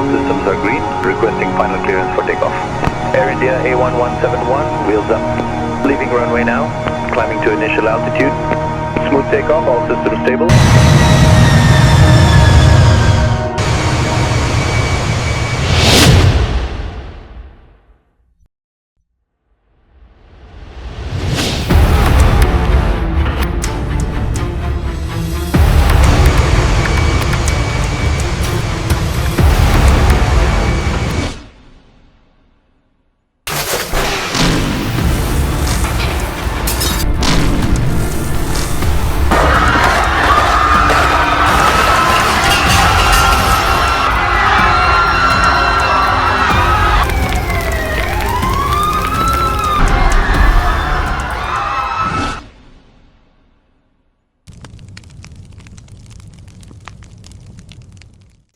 All systems are green. Requesting final clearance for takeoff. Air India A1171, wheels up. Leaving runway now. Climbing to initial altitude. Smooth takeoff, all systems stable.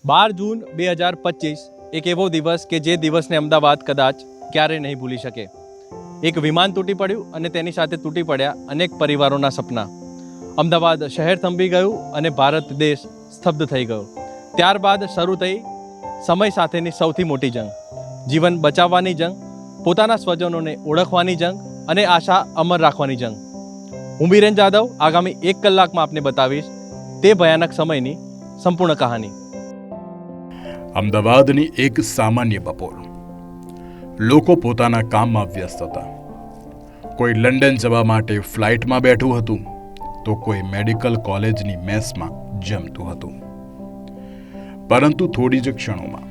બાર જૂન 2025 એક એવો દિવસ કે જે દિવસને અમદાવાદ કદાચ ક્યારેય નહીં ભૂલી શકે. એક વિમાન તૂટી પડ્યું અને તેની સાથે તૂટી પડ્યા અનેક પરિવારોના સપના. અમદાવાદ શહેર થંભી ગયું અને ભારત દેશ સ્તબ્ધ થઈ ગયો. ત્યારબાદ શરૂ થઈ સમય સાથેની સૌથી મોટી જંગ. જીવન બચાવવાની જંગ, પોતાના સ્વજનોને ઓળખવાની જંગ અને આશા અમર રાખવાની જંગ. હું બીરેન જાદવ આગામી 1 કલાકમાં આપને બતાવીશ તે ભયાનક સમયની સંપૂર્ણ કહાની. અમદાવાદની એક સામાન્ય બપોર. લોકો પોતાના કામમાં વ્યસ્ત હતા. કોઈ લંડન જવા માટે ફ્લાઇટમાં બેઠું હતું તો કોઈ મેડિકલ કોલેજની મેસમાં જમતું હતું. પરંતુ થોડી જ ક્ષણોમાં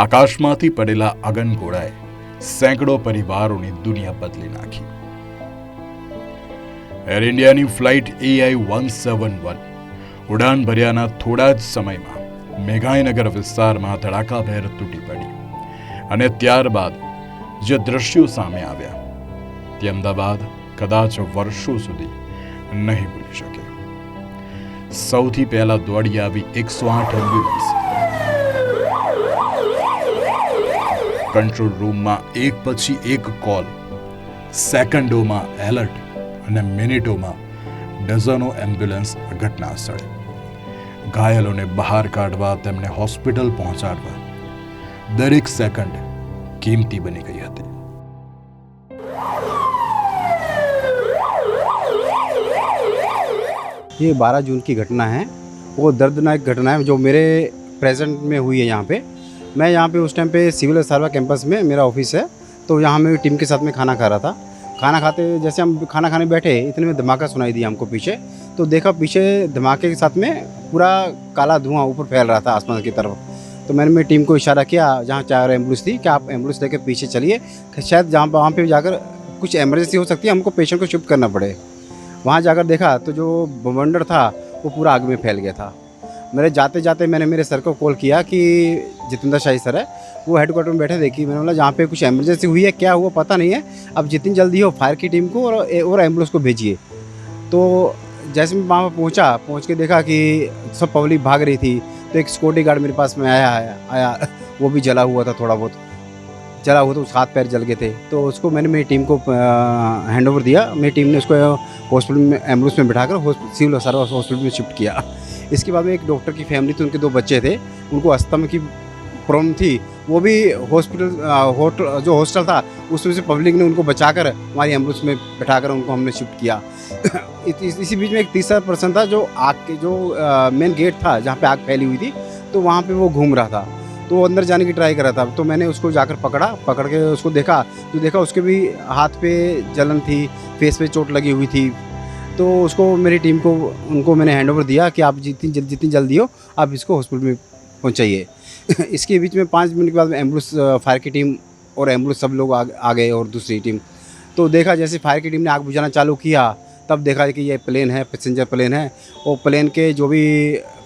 આકાશમાંથી પડેલા અગનગોળાએ સેંકડો પરિવારોની દુનિયા બદલી નાખી. એર ઇન્ડિયાની ફ્લાઇટ AI-171 ઉડાન ભર્યાના થોડા જ સમયમાં મેઘાણીનગર વિસ્તારમાં ધડાકાભેર તૂટી પડી અને ત્યારબાદ જે દ્રશ્યો સામે આવ્યા તે અમદાવાદ કદાચ વર્ષો સુધી નહીં ભૂલી શકે. સૌથી પહેલા દોડી આવી 108 એમ્બ્યુલન્સ કંટ્રોલ રૂમમાં એક પછી એક કોલ, સેકન્ડોમાં એલર્ટ અને મિનિટોમાં ડઝનો એમ્બ્યુલન્સ ઘટના સ્થળે. ઘાયલોને બહાર કાઢવા, તેમને હોસ્પિટલ પહોંચાડવા દરેક સેકન્ડ કિંમતી બની ગઈ હતી. ये 12 जून की घटना है. वो दर्दनाक घटना है जो मेरे प्रेजेंट में हुई है. यहाँ पे मैं यहाँ पे उस टाइम पे सिविल सारवा कैंपस में मेरा ऑफिस है, तो यहाँ मैं टीम के साथ में खाना खा रहा था. खाना खाते जैसे हम खाना खाने बैठे इतने में धमाका सुनाई दिया हमको पीछे. तो देखा पीछे धमाके के साथ में पूरा काला धुआं ऊपर फैल रहा था आसमान की तरफ. तो मैंने मेरी टीम को इशारा किया जहाँ 4 एम्बुलेंस थी कि आप एम्बुलेंस लेकर पीछे चलिए, शायद जहाँ वहाँ पे जाकर कुछ एमरजेंसी हो सकती है, हमको पेशेंट को शिफ्ट करना पड़े. वहाँ जाकर देखा तो जो बवंडर था वो पूरा आग में फैल गया था. मेरे जाते जाते मैंने मेरे सर को कॉल किया कि जितेंद्र शाही सर है, वो हेडक्वार्टर में बैठे. देखिए मैंने बोला जहाँ पे कुछ एमरजेंसी हुई है, क्या हुआ पता नहीं है, अब जितनी जल्दी हो फायर की टीम को और एम्बुलेंस को भेजिए. तो जैसे मैं वहाँ पर पहुँच के देखा कि सब पब्लिक भाग रही थी. तो एक सिक्योरिटी गार्ड मेरे पास में आया वो भी जला हुआ था, थोड़ा बहुत जला हुआ था, उसके हाथ पैर जल गए थे. तो उसको मैंने मेरी टीम को हैंड ओवर दिया. मेरी टीम ने उसको हॉस्पिटल में एम्बुलेंस में बिठाकर सिविल सर्विस हॉस्पिटल में शिफ्ट किया. इसके बाद में एक डॉक्टर की फैमिली थी, उनके 2 बच्चे थे, उनको अस्थमा की प्रॉब्लम थी. वो भी हॉस्पिटल जो हॉस्टल था उसमें से पब्लिक ने उनको बचाकर हमारी एम्बुलेंस में बैठाकर उनको हमने शिफ्ट किया. इसी बीच में एक तीसरा पर्सन था जो आग के जो मेन गेट था जहाँ पे आग फैली हुई थी, तो वहाँ पे वो घूम रहा था. तो वो अंदर जाने की ट्राई कर रहा था. तो मैंने उसको जाकर पकड़ के उसको देखा तो देखा उसके भी हाथ पे जलन थी, फेस पे चोट लगी हुई थी. तो उसको मेरी टीम को उनको मैंने हैंड ओवर दिया कि आप जितनी जल्दी हो आप इसको हॉस्पिटल में पहुँचाइए. इसके बीच में 5 मिनट के बाद एम्बुलेंस फायर की टीम और एम्बुलेंस सब लोग आ गए और दूसरी टीम. तो देखा जैसे फायर की टीम ने आग बुझाना चालू किया, तब देखा कि ये प्लेन है, पैसेंजर प्लेन है. और प्लेन के जो भी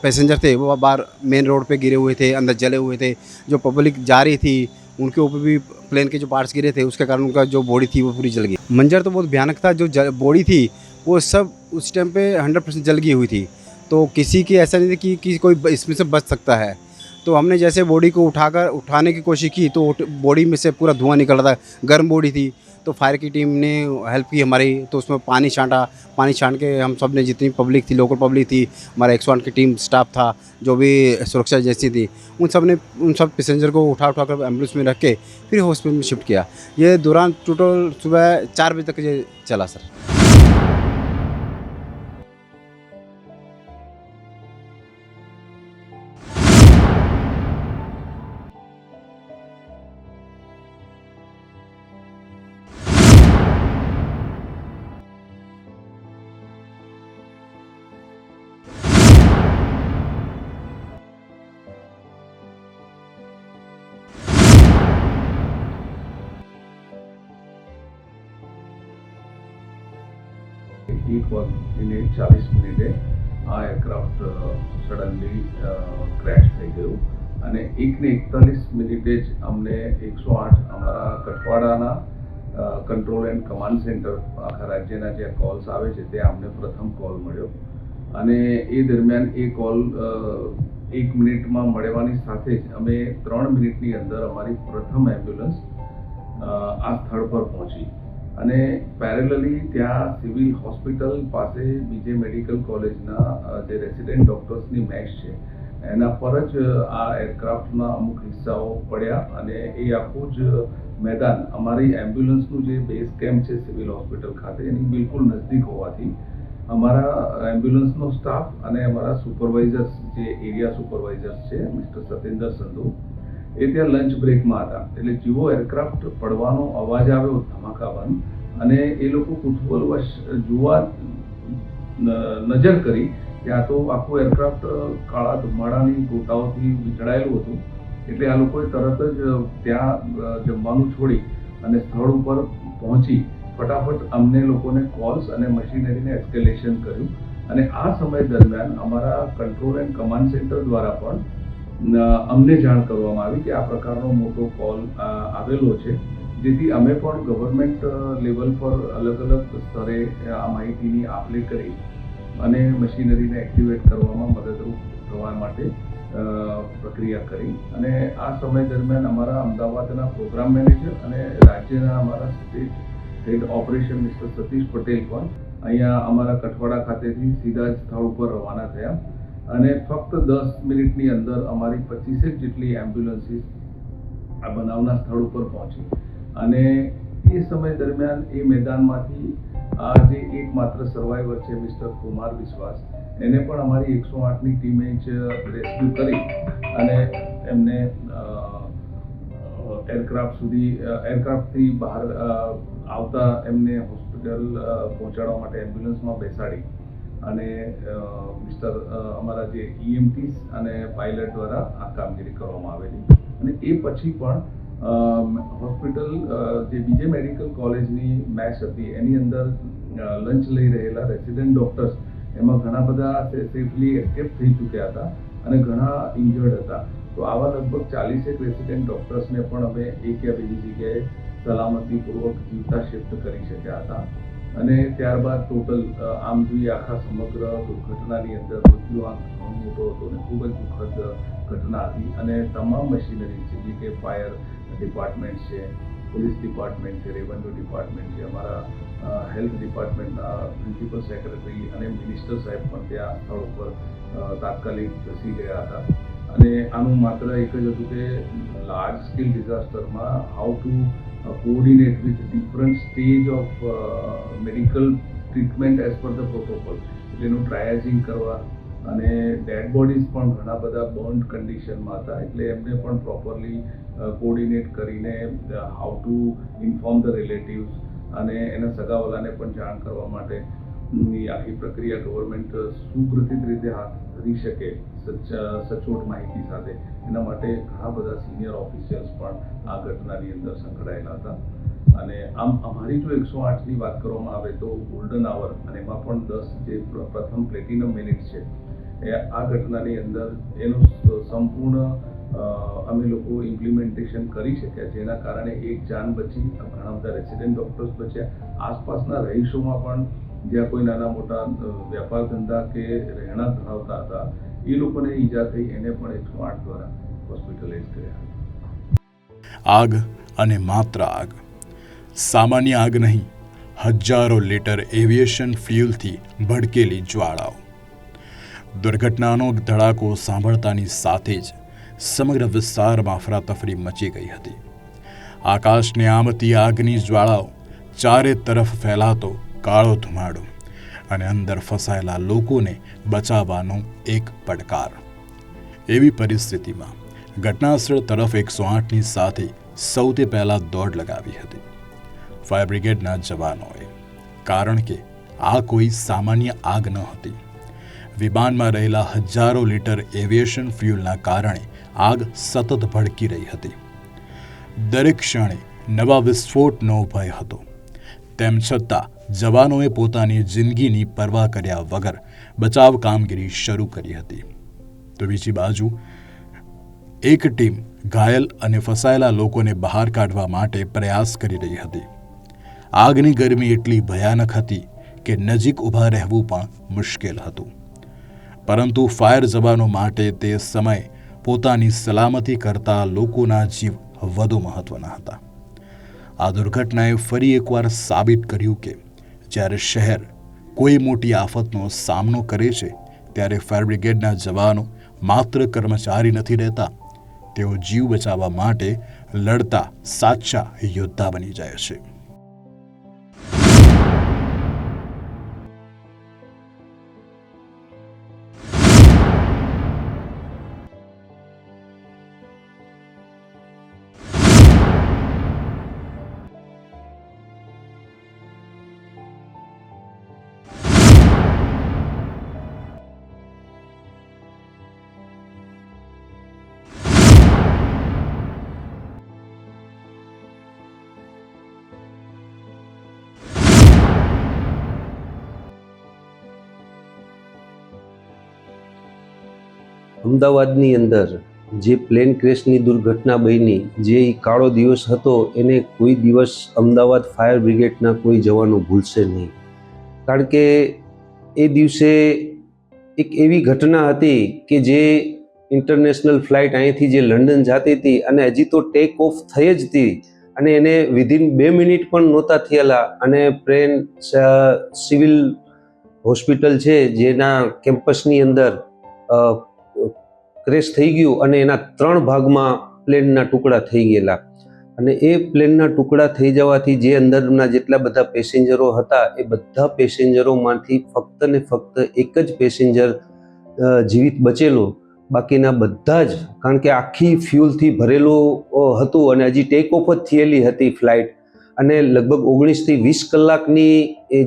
पैसेंजर थे वो बाहर मेन रोड पे गिरे हुए थे, अंदर जले हुए थे. जो पब्लिक जा रही थी उनके ऊपर भी प्लेन के जो पार्ट्स गिरे थे, उसके कारण उनका जो बॉडी थी वो पूरी जल गई. मंजर तो बहुत भयानक था. जो बॉडी थी वो सब उस टाइम पे 100% जल गई हुई थी. तो किसी की ऐसा नहीं थी कि कोई इसमें से बच सकता है. तो हमने जैसे बॉडी को उठाने की कोशिश की तो बॉडी में से पूरा धुआं निकल रहा था, गर्म बॉडी थी. तो तो फायर की टीम ने हेल्प की हमारी, तो उसमें पानी छांटा, पानी छांट के हम सब ने, जितनी पब्लिक थी, लोकल पब्लिक थी, हमारा 108 की टीम स्टाफ था, जो भी सुरक्षा जैसी थी, उन सब पैसेंजर को उठा कर एम्बुलेंस में रख के फिर हॉस्पिटल में शिफ्ट किया। ये दौरान टोटल सुबह 4 बजे तक ये चला सर। વાગીને 40 મિનિટે આ એરક્રાફ્ટ સડનલી ક્રેશ થઈ ગયું અને 1:41 જ અમને 108 અમારા કઠવાડાના કંટ્રોલ એન્ડ કમાન્ડ સેન્ટર આખા રાજ્યના જે કોલ્સ આવે છે ત્યાં અમને પ્રથમ કોલ મળ્યો અને એ દરમિયાન એ કોલ 1 મિનિટમાં મળવાની સાથે જ અમે 3 મિનિટની અંદર અમારી પ્રથમ એમ્બ્યુલન્સ આ સ્થળ પર પહોંચી અને પેરેલલી ત્યાં સિવિલ હોસ્પિટલ પાસે બીજે મેડિકલ કોલેજના જે રેસિડેન્ટ ડૉક્ટર્સની મેશ છે એના પર જ આ એરક્રાફ્ટના અમુક હિસ્સાઓ પડ્યા અને એ આખું જ મેદાન અમારી એમ્બ્યુલન્સનું જે બેઝ કેમ્પ છે સિવિલ હોસ્પિટલ ખાતે એની બિલકુલ નજદીક હોવાથી અમારા એમ્બ્યુલન્સનો સ્ટાફ અને અમારા સુપરવાઇઝર્સ જે એરિયા સુપરવાઇઝર્સ છે મિસ્ટર સતેન્દ્ર સંધુ એ ત્યાં લંચ બ્રેકમાં હતા એટલે જેવો એરક્રાફ્ટ પડવાનો અવાજ આવ્યો ધમાકાબંધ અને એ લોકો કુતૂહલવશ જોવા નજર કરી ત્યાં તો આખું એરક્રાફ્ટ કાળા ધુમાડાની ગોટાઓથી વીંટળાયેલું હતું એટલે આ લોકોએ તરત જ ત્યાં જમવાનું છોડી અને સ્થળ ઉપર પહોંચી ફટાફટ અમને લોકોને કોલ્સ અને મશીનરીને એસ્કેલેશન કર્યું અને આ સમય દરમિયાન અમારા કંટ્રોલ એન્ડ કમાન્ડ સેન્ટર દ્વારા પણ અમને જાણ કરવામાં આવી કે આ પ્રકારનો મોટો કોલ આવેલો છે જેથી અમે પણ ગવર્મેન્ટ લેવલ પર અલગ અલગ સ્તરે આ માહિતીની આપ-લે કરી અને મશીનરીને એક્ટિવેટ કરવામાં મદદરૂપ થવા માટે પ્રક્રિયા કરી અને આ સમય દરમિયાન અમારા અમદાવાદના પ્રોગ્રામ મેનેજર અને રાજ્યના અમારા સ્ટેટ હેડ ઓપરેશન મિસ્ટર સતીશ પટેલ પણ અહીંયા અમારા કઠવાડા ખાતેથી સીધા જ સ્થળ ઉપર રવાના થયા અને ફક્ત 10 મિનિટની અંદર અમારી 25 જેટલી એમ્બ્યુલન્સીસ આ બનાવના સ્થળ ઉપર પહોંચી અને એ સમય દરમિયાન એ મેદાનમાંથી આ જે એકમાત્ર સર્વાઈવર છે મિસ્ટર કુમાર વિશ્વાસ એને પણ અમારી 108ની ટીમે જ રેસ્ક્યુ કરી અને એમને એરક્રાફ્ટથી બહાર આવતા એમને હોસ્પિટલ પહોંચાડવા માટે એમ્બ્યુલન્સમાં બેસાડી અને મિસ્ટર અમારા જે EMTs અને પાયલટ દ્વારા આ કામગીરી કરવામાં આવેલી અને એ પછી પણ હોસ્પિટલ જે બીજે મેડિકલ કોલેજની મેશ હતી એની અંદર લંચ લઈ રહેલા રેસિડેન્ટ ડૉક્ટર્સ એમાં ઘણા બધા સેફલી એસ્કેપ થઈ ચૂક્યા હતા અને ઘણા ઇન્જર્ડ હતા તો આવા લગભગ 40 રેસિડેન્ટ ડૉક્ટર્સને પણ અમે એક યા બીજી જગ્યાએ સલામતીપૂર્વક જીવતા શિફ્ટ કરી શક્યા હતા અને ત્યારબાદ ટોટલ આમ જોઈએ આખા સમગ્ર દુર્ઘટનાની અંદર મૃત્યુઆંક ઘણો મોટો હતો અને ખૂબ જ દુઃખદ ઘટના હતી અને તમામ મશીનરી છે જે કે ફાયર ડિપાર્ટમેન્ટ છે, પોલીસ ડિપાર્ટમેન્ટ છે, રેવન્યુ ડિપાર્ટમેન્ટ છે, અમારા હેલ્થ ડિપાર્ટમેન્ટના પ્રિન્સિપલ સેક્રેટરી અને મિનિસ્ટર સાહેબ પણ ત્યાં સ્થળ ઉપર તાત્કાલિક ધસી ગયા હતા અને આનું માત્ર એક જ હતું કે લાર્જ સ્કેલ ડિઝાસ્ટરમાં how to coordinate with different stage of medical treatment as per the protocol એટલે એનું ટ્રાયાજિંગ કરવા અને ડેડ બોડીઝ પણ ઘણા બધા બર્ન્ડ કન્ડિશનમાં હતા એટલે એમને પણ પ્રોપરલી કોઓર્ડિનેટ કરીને how to inform the relatives અને એના સગાવાલાને પણ જાણ કરવા માટેની આખી પ્રક્રિયા ગવર્મેન્ટ સુગ્રથિત રીતે હાથ ધરી શકે સચોટ માહિતી સાથે એના માટે ઘણા બધા સિનિયર ઓફિશિયલ્સ પણ આ ઘટનાની અંદર સંકળાયેલા હતા અને આમ અમારી જો 108ની વાત કરવામાં આવે તો ગોલ્ડન આવર અને એમાં પણ 10 જે પ્રથમ પ્લેટિનમ મિનિટ છે એ આ ઘટનાની અંદર એનું સંપૂર્ણ અમે લોકો ઇમ્પ્લિમેન્ટેશન કરી શક્યા જેના કારણે એક જાન બચી, ઘણા બધા રેસિડેન્ટ ડૉક્ટર્સ બચ્યા, આસપાસના રહીશોમાં પણ જ્યાં કોઈ નાના મોટા વેપાર ધંધા કે રહેણાંક ધરાવતા હતા એ લોકોને ઈજા થઈ એને પણ 108 દ્વારા હોસ્પિટલાઇઝ કર્યા. આગ અને માત્ર આગ. સામાન્ય આગ નહીં, હજારો લીટર એવિએશન ફ્યુલથી ભડકેલી જ્વાળાઓ. દુર્ઘટનાનો ધડાકો સાંભળતાની સાથે જ સમગ્ર વિસ્તારમાં અફરાતફરી મચી ગઈ હતી. આકાશને આમતી આગની જ્વાળાઓ, ચારે તરફ ફેલાતો કાળો ધુમાડો અને અંદર ફસાયેલા લોકોને બચાવવાનો એક પડકાર. એવી પરિસ્થિતિમાં ઘટનાસ્થળ તરફ 108ની સાથે સૌથી પહેલાં દોડ લગાવી હતી ફાયર બ્રિગેડના જવાનોએ. કારણ કે આ કોઈ સામાન્ય આગ ન હતી. વિમાનમાં રહેલા હજારો લીટર એવિએશન ફ્યુલના કારણે આગ સતત ભડકી રહી હતી. દરેક ક્ષણે નવા વિસ્ફોટનો ભય હતો. તેમ છતાં જવાનોએ પોતાની જિંદગીની પરવા કર્યા વગર બચાવ કામગીરી શરૂ કરી હતી. તો બીજી બાજુ એક ટીમ ઘાયલ અને ફસાયેલા લોકોને બહાર કાઢવા માટે પ્રયાસ કરી રહી હતી. આગની ગરમી એટલી ભયાનક હતી કે નજીક ઊભા રહેવું પણ મુશ્કેલ હતું. પરંતુ ફાયર જવાનો માટે તે સમય પોતાની સલામતી કરતાં લોકોના જીવ વધુ મહત્વના હતા. આ દુર્ઘટનાએ ફરી એકવાર સાબિત કર્યું કે જ્યારે શહેર કોઈ મોટી આફતનો સામનો કરે છે ત્યારે ફાયર બ્રિગેડના જવાનો માત્ર કર્મચારી નથી રહેતા, તેઓ જીવ બચાવવા માટે લડતા સાચા યોદ્ધા બની જાય છે. અમદાવાદની અંદર જે પ્લેન ક્રેશની દુર્ઘટના બની, જે કાળો દિવસ હતો, એને કોઈ દિવસ અમદાવાદ ફાયર બ્રિગેડના કોઈ જવાનો ભૂલશે નહીં. કારણ કે એ દિવસે એક એવી ઘટના હતી કે જે ઇન્ટરનેશનલ ફ્લાઇટ અહીંથી જે લંડન જતી હતી અને હજી તો ટેક ઓફ થઈ જ હતી અને એને વિધિન 2 મિનિટ પણ નહોતા થયેલા અને પ્લેન સિવિલ હોસ્પિટલ છે જેના કેમ્પસની અંદર ક્રેશ થઈ ગયું અને એના 3 ભાગમાં પ્લેનના ટુકડા થઈ ગયેલા. અને એ પ્લેનના ટુકડા થઈ જવાથી જે અંદરના જેટલા બધા પેસેન્જરો હતા એ બધા પેસેન્જરોમાંથી ફક્ત ને ફક્ત એક જ પેસેન્જર જીવિત બચેલો. બાકીના બધા જ, કારણ કે આખી ફ્યુલથી ભરેલું હતું અને હજી ટેક ઓફ જ થયેલી હતી ફ્લાઇટ અને લગભગ 19 થી 20 કલાકની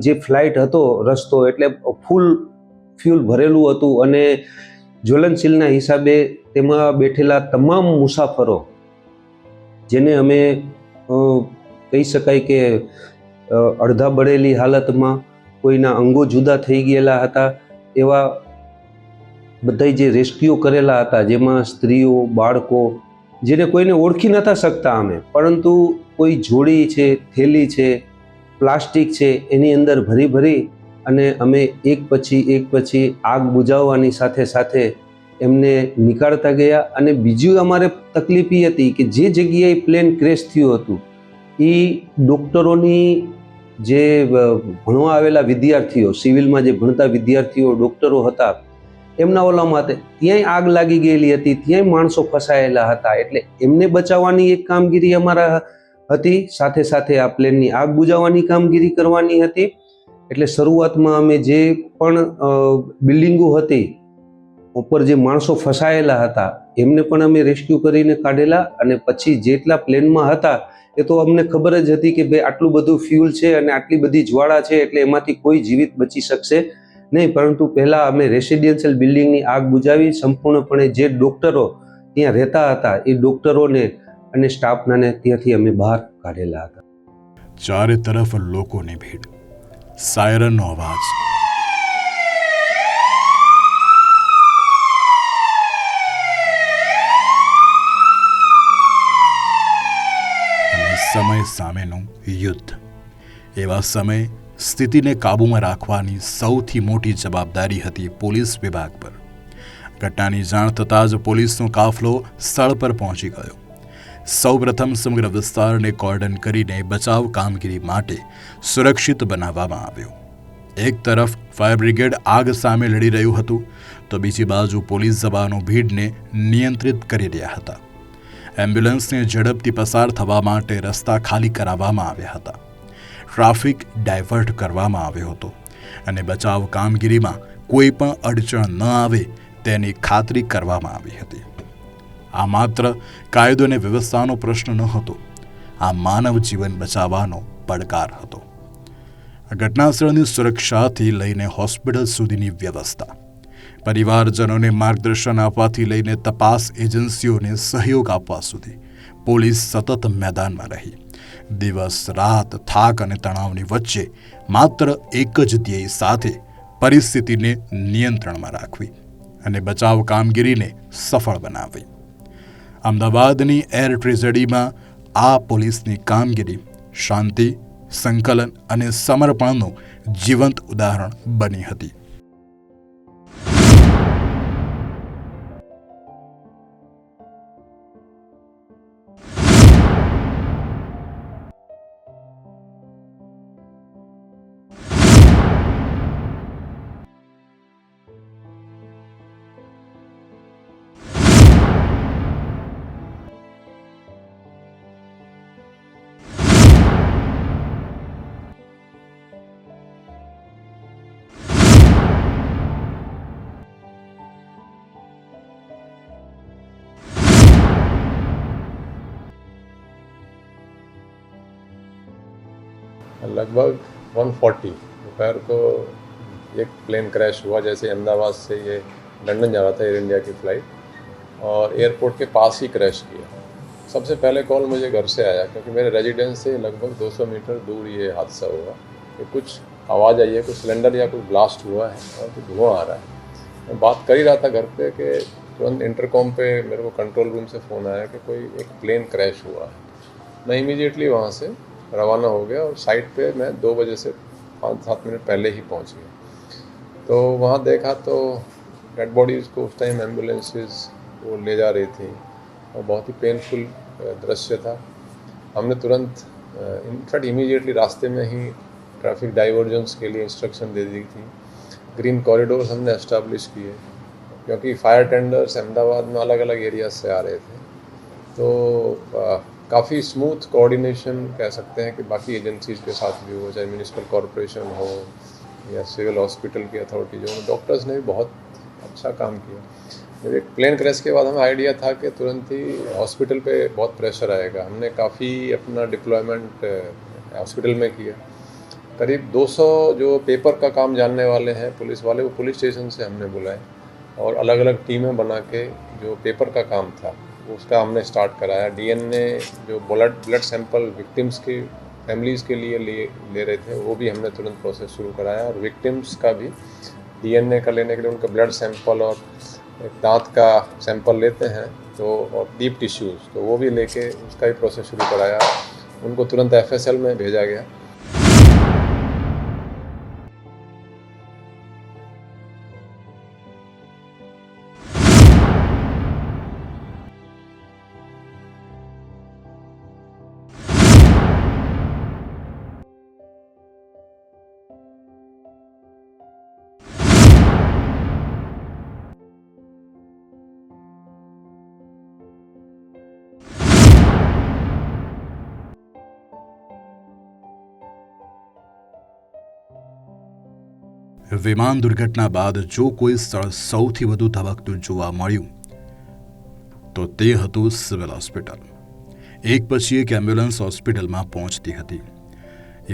જે ફ્લાઇટ હતો રસ્તો, એટલે ફૂલ ફ્યુલ ભરેલું હતું અને જ્વલનશીલના હિસાબે તેમાં બેઠેલા તમામ મુસાફરો, જેને અમે કહી શકાય કે અડધા બળેલી હાલતમાં, કોઈના અંગો જુદા થઈ ગયેલા હતા, એવા બધા જે રેસ્ક્યુ કરેલા હતા, જેમાં સ્ત્રીઓ, બાળકો, જેને કોઈને ઓળખી નહોતા શકતા અમે, પરંતુ કોઈ જોડી છે, થેલી છે, પ્લાસ્ટિક છે, એની અંદર ભરી ભરી અને અમે એક પછી આગ બુઝાવવાની સાથે સાથે એમને નીકાળતા ગયા. અને બીજું અમારે તકલીફ એ હતી કે જે જગ્યાએ પ્લેન ક્રેશ થયું હતું એ ડૉક્ટરોની જે ભણવા આવેલા વિદ્યાર્થીઓ, સિવિલમાં જે ભણતા વિદ્યાર્થીઓ, ડૉક્ટરો હતા, એમના ઓલામાં ત્યાંય આગ લાગી ગયેલી હતી, ત્યાંય માણસો ફસાયેલા હતા. એટલે એમને બચાવવાની એક કામગીરી અમારા હતી, સાથે સાથે આ પ્લેનની આગ બુઝાવવાની કામગીરી કરવાની હતી. એટલે શરૂઆતમાં અમે જે પણ બિલ્ડિંગો હતી ઉપર જે માણસો ફસાયેલા હતા એમને પણ અમે રેસ્ક્યુ કરીને કાઢેલા. અને પછી જેટલા પ્લેનમાં હતા એ તો અમને ખબર જ હતી કે ભાઈ આટલું બધું ફ્યુલ છે અને આટલી બધી જ્વાળા છે એટલે એમાંથી કોઈ જીવિત બચી શકશે નહીં. પરંતુ પહેલાં અમે રેસિડેન્શિયલ બિલ્ડિંગની આગ બુઝાવી, સંપૂર્ણપણે જે ડૉક્ટરો ત્યાં રહેતા હતા એ ડૉક્ટરોને અને સ્ટાફનાને ત્યાંથી અમે બહાર કાઢેલા હતા. ચારે તરફ લોકોની ભીડ, સાયરનનો અવાજ, અને સમય સામેનું યુદ્ધ. એવા સમયે સ્થિતિને કાબૂમાં રાખવાની સૌથી મોટી જવાબદારી હતી પોલીસ વિભાગ પર. ઘટનાની જાણ થતાં જ પોલીસનો કાફલો સ્થળ પર પહોંચી ગયો. સૌપ્રથમ સમગ્ર વિસ્તારને કોર્ડન કરીને બચાવ કામગીરી માટે સુરક્ષિત બનાવવામાં આવ્યો. એક તરફ ફાયર બ્રિગેડ આગ સામે લડી રહ્યું હતું તો બીજી બાજુ પોલીસ જવાનો ભીડને નિયંત્રિત કરી રહ્યા હતા. એમ્બ્યુલન્સને ઝડપથી પસાર થવા માટે રસ્તા ખાલી કરાવવામાં આવ્યા હતા. ટ્રાફિક ડાયવર્ટ કરવામાં આવ્યો હતો અને બચાવ કામગીરીમાં કોઈ પણ અડચણ ન આવે તેની ખાતરી કરવામાં આવી હતી. આ માત્ર કાયદો અને વ્યવસ્થાનો પ્રશ્ન ન હતો, આ માનવ જીવન બચાવવાનો પડકાર હતો. ઘટનાસ્થળની સુરક્ષાથી લઈને હોસ્પિટલ સુધીની વ્યવસ્થા, પરિવારજનોને માર્ગદર્શન આપવાથી લઈને તપાસ એજન્સીઓને સહયોગ આપવા સુધી પોલીસ સતત મેદાનમાં રહી. દિવસ રાત થાક અને તણાવની વચ્ચે માત્ર એક જ ધ્યેય સાથે પરિસ્થિતિને નિયંત્રણમાં રાખવી અને બચાવ કામગીરીને સફળ બનાવવી. અમદાવાદની એર ટ્રેજેડીમાં આ પોલીસની કામગીરી શાંતિ, સંકલન અને સમર્પણનું જીવંત ઉદાહરણ બની હતી. लगभग 1:40 दोपहर को एक प्लेन क्रैश हुआ. जैसे अहमदाबाद से ये लंदन जा रहा था एयर इंडिया की फ़्लाइट, और एयरपोर्ट के पास ही क्रैश किया. सबसे पहले कॉल मुझे घर से आया क्योंकि मेरे रेजिडेंस से लगभग 200 मीटर दूर ये हादसा हुआ कि कुछ आवाज़ आई है, कुछ सिलेंडर या कुछ ब्लास्ट हुआ है और कुछ धुआं आ रहा है. मैं बात कर ही रहा था घर पे कि तुरंत इंटरकॉम पे मेरे को कंट्रोल रूम से फ़ोन आया कि कोई एक प्लेन क्रैश हुआ है. मैं इमीडिएटली वहाँ से रवाना हो गया और साइट पे मैं 2 बजे से 5-7 मिनट पहले ही पहुँच गया. तो वहाँ देखा तो डेड बॉडीज़ को उस टाइम एम्बुलेंसेस वो ले जा रही थी और बहुत ही पेनफुल दृश्य था. हमने तुरंत इनफैक्ट इमीडिएटली रास्ते में ही ट्रैफिक डाइवर्जेंस के लिए इंस्ट्रक्शन दे दी थी. ग्रीन कॉरिडोर्स हमने एस्टैब्लिश किए क्योंकि फायर टेंडर्स अहमदाबाद में अलग अलग एरियाज से आ रहे थे. तो काफ़ी स्मूथ कोऑर्डिनेशन कह सकते हैं कि बाकी एजेंसीज़ के साथ भी हो, चाहे म्यूनिसिपल कॉरपोरेशन हो या सिविल हॉस्पिटल की अथॉरिटीज हो. डॉक्टर्स ने भी बहुत अच्छा काम किया. जब एक प्लेन क्रैश के बाद हमें आइडिया था कि तुरंत ही हॉस्पिटल पे बहुत प्रेशर आएगा. हमने काफ़ी अपना डिप्लॉयमेंट हॉस्पिटल में किया. करीब 200 जो पेपर का काम जानने वाले हैं पुलिस वाले, वो पुलिस स्टेशन से हमने बुलाए और अलग अलग टीमें बना के जो पेपर का काम था उसका हमने स्टार्ट कराया. डीएनए जो ब्लड सैंपल विक्टिम्स की फैमिलीज़ के लिए ले रहे थे वो भी हमने तुरंत प्रोसेस शुरू कराया. और विक्टिम्स का भी डीएनए का लेने के लिए उनका ब्लड सैंपल और एक दांत का सैंपल लेते हैं तो, और डीप टिश्यूज़, तो वो भी लेके उसका भी प्रोसेस शुरू कराया. उनको तुरंत एफएसएल में भेजा गया. વિમાન દુર્ઘટના બાદ જો કોઈ સ્થળ સૌથી વધુ ધબકતું જોવા મળ્યું તો તે હતું સિવિલ હોસ્પિટલ. એક પછી એક એમ્બ્યુલન્સ હોસ્પિટલમાં પહોંચતી હતી.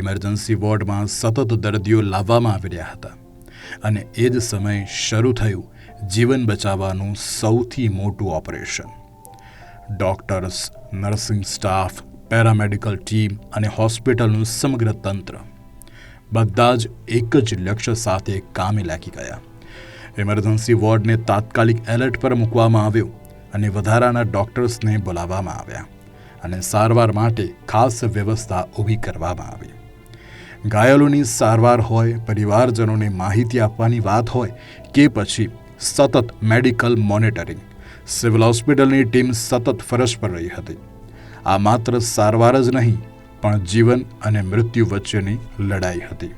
ઇમરજન્સી વોર્ડમાં સતત દર્દીઓ લાવવામાં આવી રહ્યા હતા અને એ જ સમયે શરૂ થયું જીવન બચાવવાનું સૌથી મોટું operation. Doctors, nursing staff, paramedical team અને હોસ્પિટલનું સમગ્ર તંત્ર બધા જ એક જ લક્ષ્ય સાથે કામે લાગી ગયા. ઇમરજન્સી વોર્ડને તાત્કાલિક એલર્ટ પર મૂકવામાં આવ્યો અને વધારાના ડૉક્ટર્સને બોલાવવામાં આવ્યા અને સારવાર માટે ખાસ વ્યવસ્થા ઊભી કરવામાં આવી. ઘાયલોની સારવાર હોય, પરિવારજનોને માહિતી આપવાની વાત હોય કે પછી સતત મેડિકલ મોનિટરિંગ, સિવિલ હોસ્પિટલની ટીમ સતત ફરજ પર રહી હતી. આ માત્ર સારવાર જ નહીં પણ જીવન અને મૃત્યુ વચ્ચેની લડાઈ હતી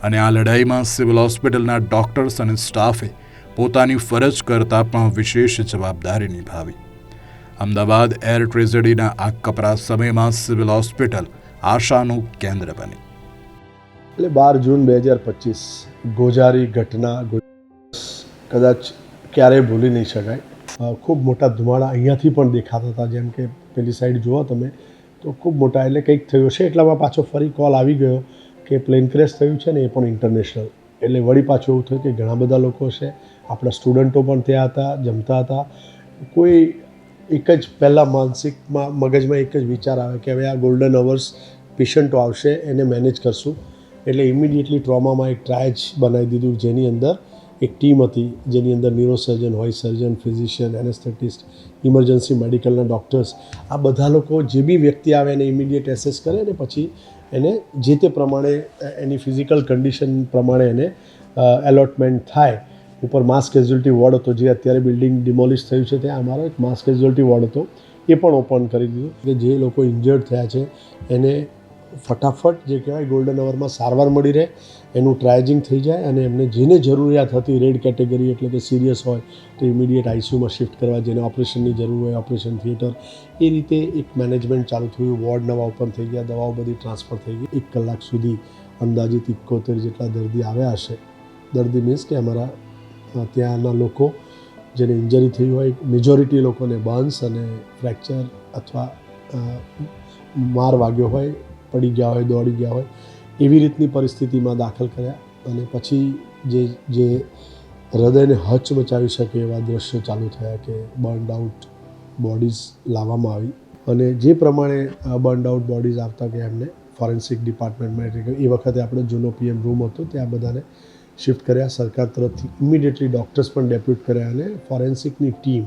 અને આ લડાઈમાં સિવિલ હોસ્પિટલના ડૉક્ટર્સ અને સ્ટાફે પોતાની ફરજ કરતાં પણ વિશેષ જવાબદારી નિભાવી. અમદાવાદ એર ટ્રેજેડીના આ કપરા સમયમાં સિવિલ હોસ્પિટલ આશાનું કેન્દ્ર બની. એટલે 12 જૂન 2025 ગોઝારી ઘટના કદાચ ક્યારેય ભૂલી નહીં શકાય. ખૂબ મોટા ધુમાડા અહીંયાથી પણ દેખાતા હતા, જેમ કે પેલી સાઈડ જુઓ તમે તો ખૂબ મોટા, એટલે કંઈક થયું છે. એટલામાં પાછો ફરી કોલ આવી ગયો કે પ્લેન ક્રેશ થયું છે ને એ પણ ઇન્ટરનેશનલ. એટલે વળી પાછું એવું થયું કે ઘણા બધા લોકો છે, આપણા સ્ટુડન્ટો પણ ત્યાં હતા, જમતા હતા. કોઈ એક જ પહેલાં માનસિકમાં મગજમાં એક જ વિચાર આવે કે હવે આ ગોલ્ડન અવર્સ પેશન્ટો આવશે એને મેનેજ કરશું. એટલે ઇમિડિયેટલી ટ્રોમામાં એક ટ્રાયજ બનાવી દીધું, જેની અંદર એક ટીમ હતી, જેની અંદર ન્યુરોસર્જન હોય, સર્જન, ફિઝિશિયન, એનેસ્થેટિસ્ટ, ઇમરજન્સી મેડિકલના ડૉક્ટર્સ, આ બધા લોકો જે બી વ્યક્તિ આવે એને ઇમિડિયેટ એસેસ કરે અને પછી એને જે તે પ્રમાણે એની ફિઝિકલ કન્ડિશન પ્રમાણે એને એલોટમેન્ટ થાય. ઉપર માસ કેઝ્યુઅલ્ટી વોર્ડ હતો, જે અત્યારે બિલ્ડિંગ ડિમોલિશ થયું છે ત્યાં અમારો એક માસ કેઝ્યુઅલ્ટી વોર્ડ હતો, એ પણ ઓપન કરી દીધું કે જે લોકો ઇન્જર્ડ થયા છે એને ફટાફટ જે કહેવાય ગોલ્ડન અવરમાં સારવાર મળી રહે, એનું ટ્રાયજિંગ થઈ જાય અને એમને જેને જરૂરિયાત હતી રેડ કેટેગરી એટલે કે સિરિયસ હોય તો ઇમિડિયેટ આઈસીયુમાં શિફ્ટ કરવા, જેને ઓપરેશનની જરૂર હોય ઓપરેશન થિયેટર, એ રીતે એક મેનેજમેન્ટ ચાલુ થયું. વોર્ડ નવા ઓપન થઈ ગયા, દવાઓ બધી ટ્રાન્સફર થઈ ગઈ. 1 કલાક સુધી અંદાજિત 71 જેટલા દર્દી આવ્યા હશે. દર્દી મીન્સ કે અમારા ત્યાંના લોકો જેને ઇન્જરી થઈ હોય, મેજોરિટી લોકોને બર્ન્સ અને ફ્રેક્ચર અથવા માર વાગ્યો હોય, પડી ગયા હોય, દોડી ગયા હોય, એવી રીતની પરિસ્થિતિમાં દાખલ કર્યા. અને પછી જે હૃદયને હચમચાવી શકે એવા દ્રશ્યો ચાલુ થયા કે બર્ન્ડ આઉટ બોડીઝ લાવવામાં આવી. અને જે પ્રમાણે બર્ન્ડ આઉટ બોડીઝ આવતા કે એમને ફોરેન્સિક ડિપાર્ટમેન્ટમાં, એટલે કે એ વખતે આપણો જૂનો પીએમ રૂમ હતો ત્યાં બધાને શિફ્ટ કર્યા. સરકાર તરફથી ઇમિડિયેટલી ડૉક્ટર્સ પણ ડેપ્યુટ કર્યા અને ફોરેન્સિકની ટીમ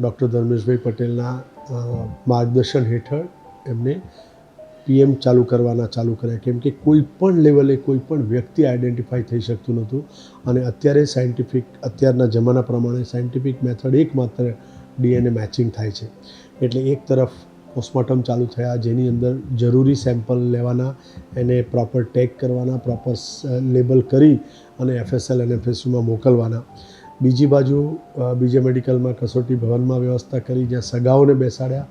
ડૉક્ટર ધર્મેશભાઈ પટેલના માર્ગદર્શન હેઠળ એમને પીએમ ચાલુ કર્યા. કેમ કે કોઈ પણ લેવલે કોઈ પણ વ્યક્તિ આઈડેન્ટિફાઈ થઈ શકતું નહોતું. અને અત્યારે અત્યારના જમાના પ્રમાણે સાયન્ટિફિક મેથડ એકમાત્ર ડીએનએ મેચિંગ થાય છે. એટલે એક તરફ પોસ્ટમોર્ટમ ચાલુ થયા, જેની અંદર જરૂરી સેમ્પલ લેવાના, એને પ્રોપર ટેગ કરવાના, પ્રોપર લેબલ કરી અને FSL અને FSUમાં મોકલવાના. બીજી બાજુ બીજે મેડિકલમાં કસોટી ભવનમાં વ્યવસ્થા કરી, જ્યાં સગાઓને બેસાડ્યા.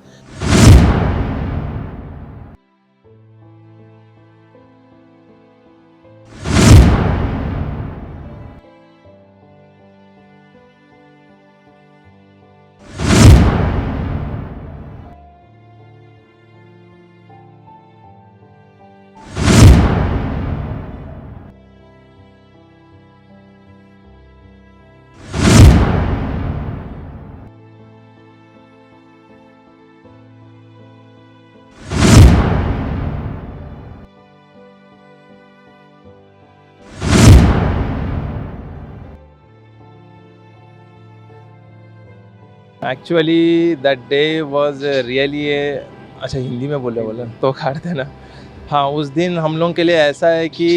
Actually that day was really अच्छा हिंदी में बोला तो काट देना. हाँ, उस दिन हम लोगों के लिए ऐसा है कि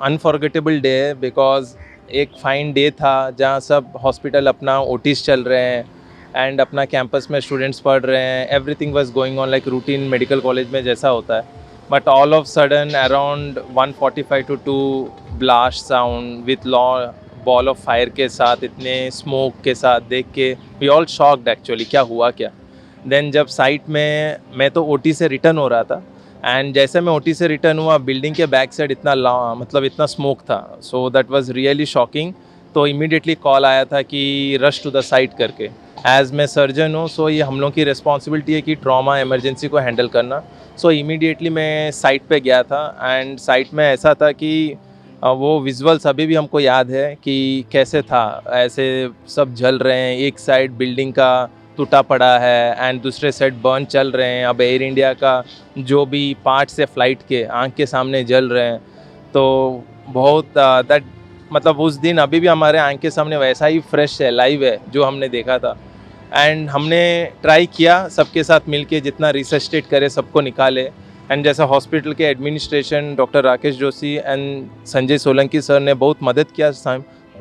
अनफॉरगेटेबल डे है, बिकॉज एक फाइन डे था जहाँ सब हॉस्पिटल अपना ओटीज चल रहे हैं एंड अपना कैंपस में स्टूडेंट्स पढ़ रहे हैं. Everything was going on like routine medical college में जैसा होता है. But all of sudden around 1:45 to 2 blast sound with ball of fire के साथ, इतने स्मोक के साथ देख के वी ऑल शॉक्ड एक्चुअली, क्या हुआ क्या. देन जब साइट में मैं तो ओटी से रिटर्न हो रहा था एंड जैसे मैं ओटी से रिटर्न हुआ, बिल्डिंग के बैक साइड इतना स्मोक था. So that was really shocking. तो इमीडिएटली कॉल आया था कि रश टू द साइट करके. एज मैं सर्जन हूँ, सो ये हम लोग की रिस्पॉन्सिबिलिटी है कि ट्रॉमा इमरजेंसी को हैंडल करना. सो इमीडिएटली मैं साइट पे गया था एंड साइट में ऐसा था कि वो विजुअल्स अभी भी हमको याद है कि कैसे था. ऐसे सब जल रहे हैं, एक साइड बिल्डिंग का टूटा पड़ा है एंड दूसरे साइड बर्न चल रहे हैं. अब एयर इंडिया का जो भी पार्ट्स है फ्लाइट के आँख के सामने जल रहे हैं. तो बहुत दैट मतलब उस दिन अभी भी हमारे आँख के सामने वैसा ही फ्रेश है, लाइव है जो हमने देखा था. एंड हमने ट्राई किया सबके साथ मिलके जितना रिसर्चेट करे सबको निकाले. एंड जैसा हॉस्पिटल के administration doctor Rakesh Joshi and Sanjay Solanki sir ने बहुत मदद किया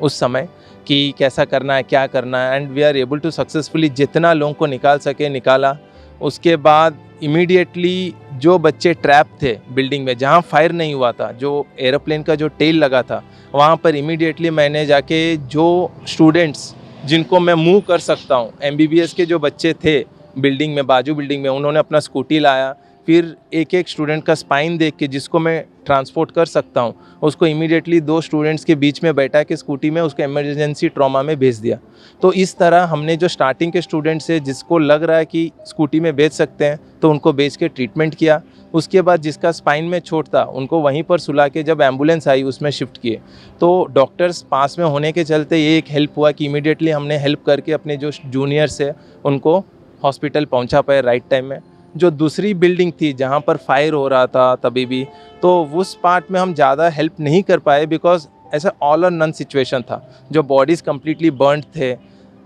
उस समय कि कैसा करना है, क्या करना है. And we are able to successfully जितना लोगों को निकाल सके निकाला. उसके बाद इमीडिएटली जो बच्चे ट्रैप थे बिल्डिंग में जहाँ फायर नहीं हुआ था, जो एरोप्लेन का जो टेल लगा था, वहाँ पर इमीडिएटली मैंने जाके जो स्टूडेंट्स जिनको मैं मूव कर सकता हूँ, MBBS के जो बच्चे थे बिल्डिंग में, बाजू बिल्डिंग में, उन्होंने अपना स्कूटी लाया, फिर एक एक स्टूडेंट का स्पाइन देख के जिसको मैं ट्रांसपोर्ट कर सकता हूँ, उसको इमीडिएटली 2 स्टूडेंट्स के बीच में बैठा के स्कूटी में उसको इमरजेंसी ट्रॉमा में भेज दिया। तो इस तरह हमने जो स्टार्टिंग के स्टूडेंट्स है जिसको लग रहा है कि स्कूटी में भेज सकते हैं, तो उनको भेज के ट्रीटमेंट किया। उसके बाद जिसका स्पाइन में चोट था उनको वहीं पर सुला के जब एम्बुलेंस आई उसमें शिफ्ट किए। तो डॉक्टर्स पास में होने के चलते ये एक हेल्प हुआ कि इमीडिएटली हमने हेल्प करके अपने जो जूनियर्स है उनको हॉस्पिटल पहुंचा पाए राइट टाइम में। जो दूसरी बिल्डिंग थी जहां पर फायर हो रहा था तभी भी, तो उस पार्ट में हम ज़्यादा हेल्प नहीं कर पाए बिकॉज ऐसा ऑल और नन सिचुएशन था। जो बॉडीज़ कम्प्लीटली बर्न्ड थे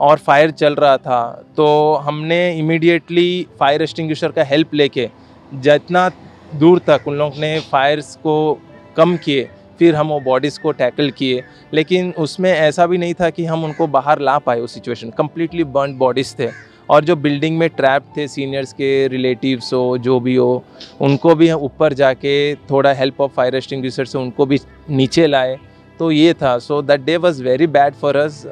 और फायर चल रहा था, तो हमने इमीडिएटली फायर एक्सटिंग्विशर का हेल्प लेके जितना दूर तक उन लोगों ने फायर्स को कम किए, फिर हम वो बॉडीज़ को टैकल किए। लेकिन उसमें ऐसा भी नहीं था कि हम उनको बाहर ला पाए। उस सिचुएशन कम्प्लीटली बर्न्ड बॉडीज़ थे और जो बिल्डिंग में ट्रैप थे, सीनियर्स के रिलेटिव्स हो जो भी हो, उनको भी ऊपर जाके थोड़ा हेल्प ऑफ फायर एक्सटिंग्विशर से उनको भी नीचे लाए। तो ये था। So that day was very bad for us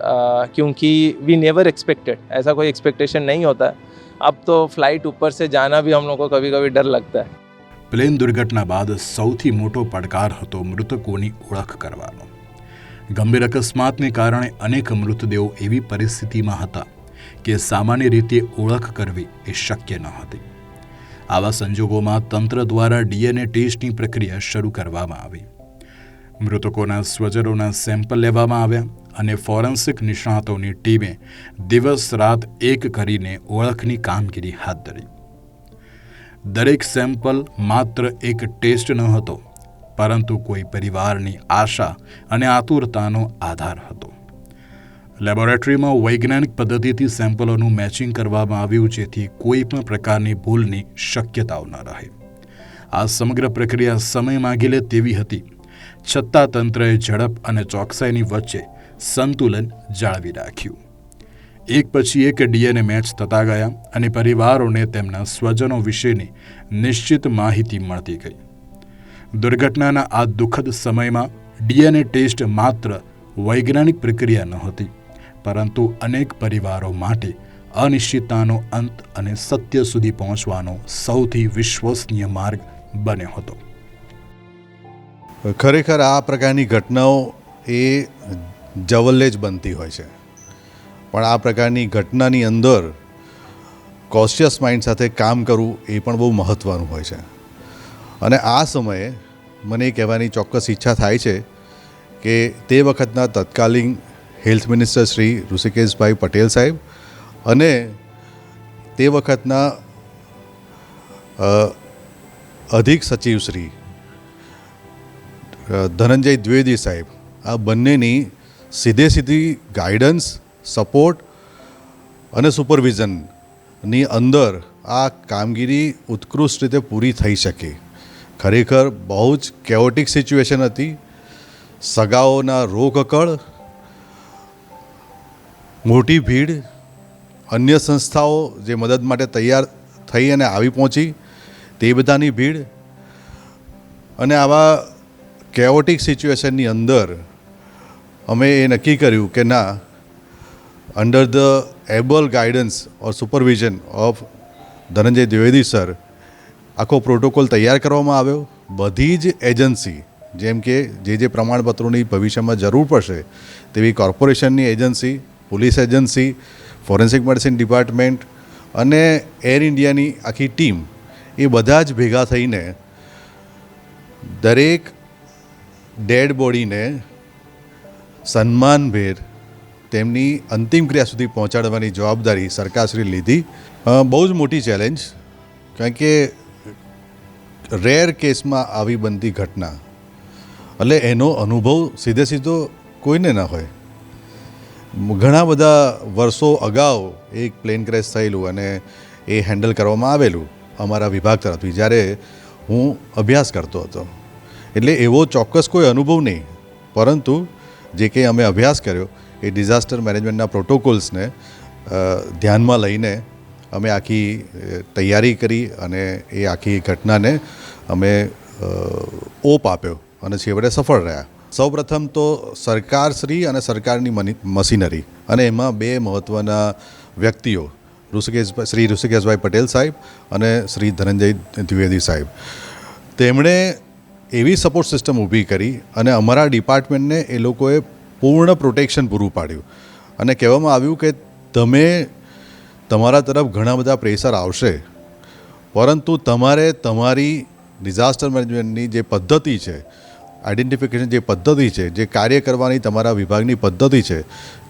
क्योंकि वी नेवर एक्सपेक्टेड, ऐसा कोई एक्सपेक्टेशन नहीं होता है। अब तो फ्लाइट ऊपर से जाना भी हम लोग को कभी कभी डर लगता है। પ્લેન દુર્ઘટના બાદ સૌથી મોટો પડકાર હતો મૃતકોની ઓળખ કરવાનો. ગંભીર અકસ્માતને કારણે અનેક મૃતદેહો એવી પરિસ્થિતિમાં હતા કે સામાન્ય રીતે ઓળખ કરવી એ શક્ય ન હતી. આવા સંજોગોમાં તંત્ર દ્વારા DNA ટેસ્ટની પ્રક્રિયા શરૂ કરવામાં આવી. મૃતકોના સ્વજનોના સેમ્પલ લેવામાં આવ્યા અને ફોરેન્સિક નિષ્ણાતોની ટીમે દિવસ રાત એક કરીને ઓળખની કામગીરી હાથ ધરી. દરેક સેમ્પલ માત્ર એક ટેસ્ટ ન હતો, પરંતુ કોઈ પરિવારની આશા અને આતુરતાનો આધાર હતો. લેબોરેટરીમાં વૈજ્ઞાનિક પદ્ધતિથી સેમ્પલોનું મેચિંગ કરવામાં આવ્યું જેથી કોઈ પણ પ્રકારની ભૂલની શક્યતાઓ ન રહે. આ સમગ્ર પ્રક્રિયા સમય માંગી લે તેવી હતી, છતાં તંત્રએ ઝડપ અને ચોકસાઈની વચ્ચે સંતુલન જાળવી રાખ્યું. એક પછી એક DNA મેચ થતા ગયા અને પરિવારોને તેમના સ્વજનો વિશેની નિશ્ચિત માહિતી મળતી ગઈ. દુર્ઘટનાના આ દુઃખદ સમયમાં DNA ટેસ્ટ માત્ર વૈજ્ઞાનિક પ્રક્રિયા નહોતી, પરંતુ અનેક પરિવારો માટે અનિશ્ચિતતાનો અંત અને સત્ય સુધી પહોંચવાનો સૌથી વિશ્વસનીય માર્ગ બન્યો હતો. ખરેખર આ પ્રકારની ઘટનાઓ એ જવલ્લે જ બનતી હોય છે, પણ આ પ્રકારની ઘટનાની અંદર કોન્શિયસ માઇન્ડ સાથે કામ કરવું એ પણ બહુ મહત્ત્વનું હોય છે. અને આ સમયે મને એ કહેવાની ચોક્કસ ઈચ્છા થાય છે કે તે વખતના તત્કાલીન હેલ્થ મિનિસ્ટર શ્રી ઋષિકેશભાઈ પટેલ સાહેબ અને તે વખતના અધિક સચિવ શ્રી ધનંજય દ્વિવેદી સાહેબ, આ બંનેની સીધી ગાઈડન્સ, સપોર્ટ અને સુપરવિઝનની અંદર આ કામગીરી ઉત્કૃષ્ટ રીતે પૂરી થઈ શકે. ખરેખર બહુ જ કેઓટિક સિચ્યુએશન હતી. સગાઓના રોકકળ, મોટી ભીડ, અન્ય સંસ્થાઓ જે મદદ માટે તૈયાર થઈ અને આવી પહોંચી તે બધાની ભીડ, અને આવા કેઓટિક સિચ્યુએશનની અંદર અમે એ નક્કી કર્યું કે ના, under the able guidance or supervision of Dhananjay Dwivedi sir આખો પ્રોટોકોલ તૈયાર કરવામાં આવ્યો. બધી જ એજન્સી, જેમ કે જે પ્રમાણપત્રોની ભવિષ્યમાં જરૂર પડશે તેવી કોર્પોરેશનની agency, police agency, forensic medicine department અને એર ઇન્ડિયાની આખી ટીમ, એ બધા જ ભેગા થઈને દરેક ડેડ બોડીને સન્માનભેર તેમની અંતિમ ક્રિયા સુધી પહોંચાડવાની જવાબદારી સરકારશ્રી લીધી. બહુ જ મોટી ચેલેન્જ, કારણ કે રેર કેસમાં આવી બનતી ઘટના એટલે એનો અનુભવ સીધો કોઈને ન હોય. ઘણા બધા વર્ષો અગાઉ એક પ્લેન ક્રેશ થયેલું અને એ હેન્ડલ કરવામાં આવેલું અમારા વિભાગ તરફથી જ્યારે હું અભ્યાસ કરતો હતો. એટલે એવો ચોક્કસ કોઈ અનુભવ નહીં, પરંતુ જે કંઈ અમે અભ્યાસ કર્યો એ ડિઝાસ્ટર મેનેજમેન્ટના પ્રોટોકોલ્સને ધ્યાનમાં લઈને અમે આખી તૈયારી કરી અને એ આખી ઘટનાને અમે ઓપ આપ્યો અને છેવટે સફળ રહ્યા. સૌપ્રથમ તો સરકારશ્રી અને સરકારની મશીનરી અને એમાં બે મહત્ત્વના વ્યક્તિઓ શ્રી ઋષિકેશભાઈ પટેલ સાહેબ અને શ્રી ધનંજય દ્વિવેદી સાહેબ, તેમણે એવી સપોર્ટ સિસ્ટમ ઊભી કરી અને અમારા ડિપાર્ટમેન્ટને એ લોકોએ પૂર્ણ પ્રોટેક્શન પૂરું પાડ્યું. અને કહેવામાં આવ્યું કે તમારા તરફ ઘણા બધા પ્રેશર આવશે, પરંતુ તમારે તમારી ડિઝાસ્ટર મેનેજમેન્ટની જે પદ્ધતિ છે, આઈડેન્ટિફિકેશન જે પદ્ધતિ છે, જે કાર્ય કરવાની તમારા વિભાગની પદ્ધતિ છે,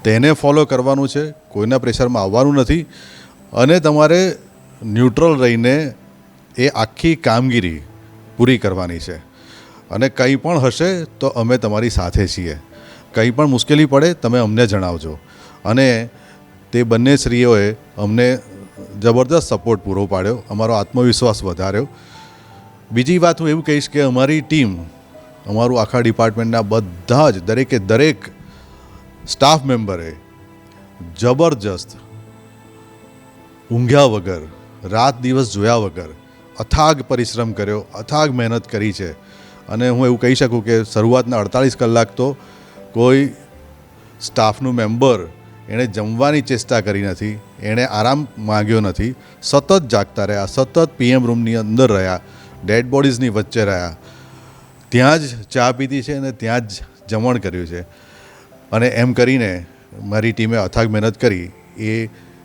તેને ફોલો કરવાનું છે. કોઈના પ્રેશરમાં આવવાનું નથી અને તમારે ન્યુટ્રલ રહીને એ આખી કામગીરી પૂરી કરવાની છે. અને કંઈ પણ હશે તો અમે તમારી સાથે છીએ. કંઈ પણ મુશ્કેલી પડે તમે અમને જણાવજો. અને તે બંને શ્રીઓએ અમને જબરદસ્ત સપોર્ટ પૂરો પાડ્યો, અમારો આત્મવિશ્વાસ વધાર્યો. બીજી વાત હું એવું કહીશ કે અમારી ટીમ, અમારું આખા ડિપાર્ટમેન્ટના બધા જ દરેક સ્ટાફ મેમ્બરે જબરજસ્ત ઊંઘ્યા વગર, રાત દિવસ જોયા વગર અથાગ પરિશ્રમ કર્યો, અથાગ મહેનત કરી છે. અને હું એવું કહી શકું કે શરૂઆતના 48 કલાક તો કોઈ સ્ટાફનું મેમ્બર એણે જમવાની ચેષ્ટા કરી નથી, એણે આરામ માગ્યો નથી. સતત જાગતા રહ્યા, સતત PM રૂમની અંદર રહ્યા, ડેડ બોડીઝની વચ્ચે રહ્યા, ત્યાં જ ચા પીધી છે અને ત્યાં જ જમણ કર્યું છે. અને એમ કરીને મારી ટીમે અથાગ મહેનત કરી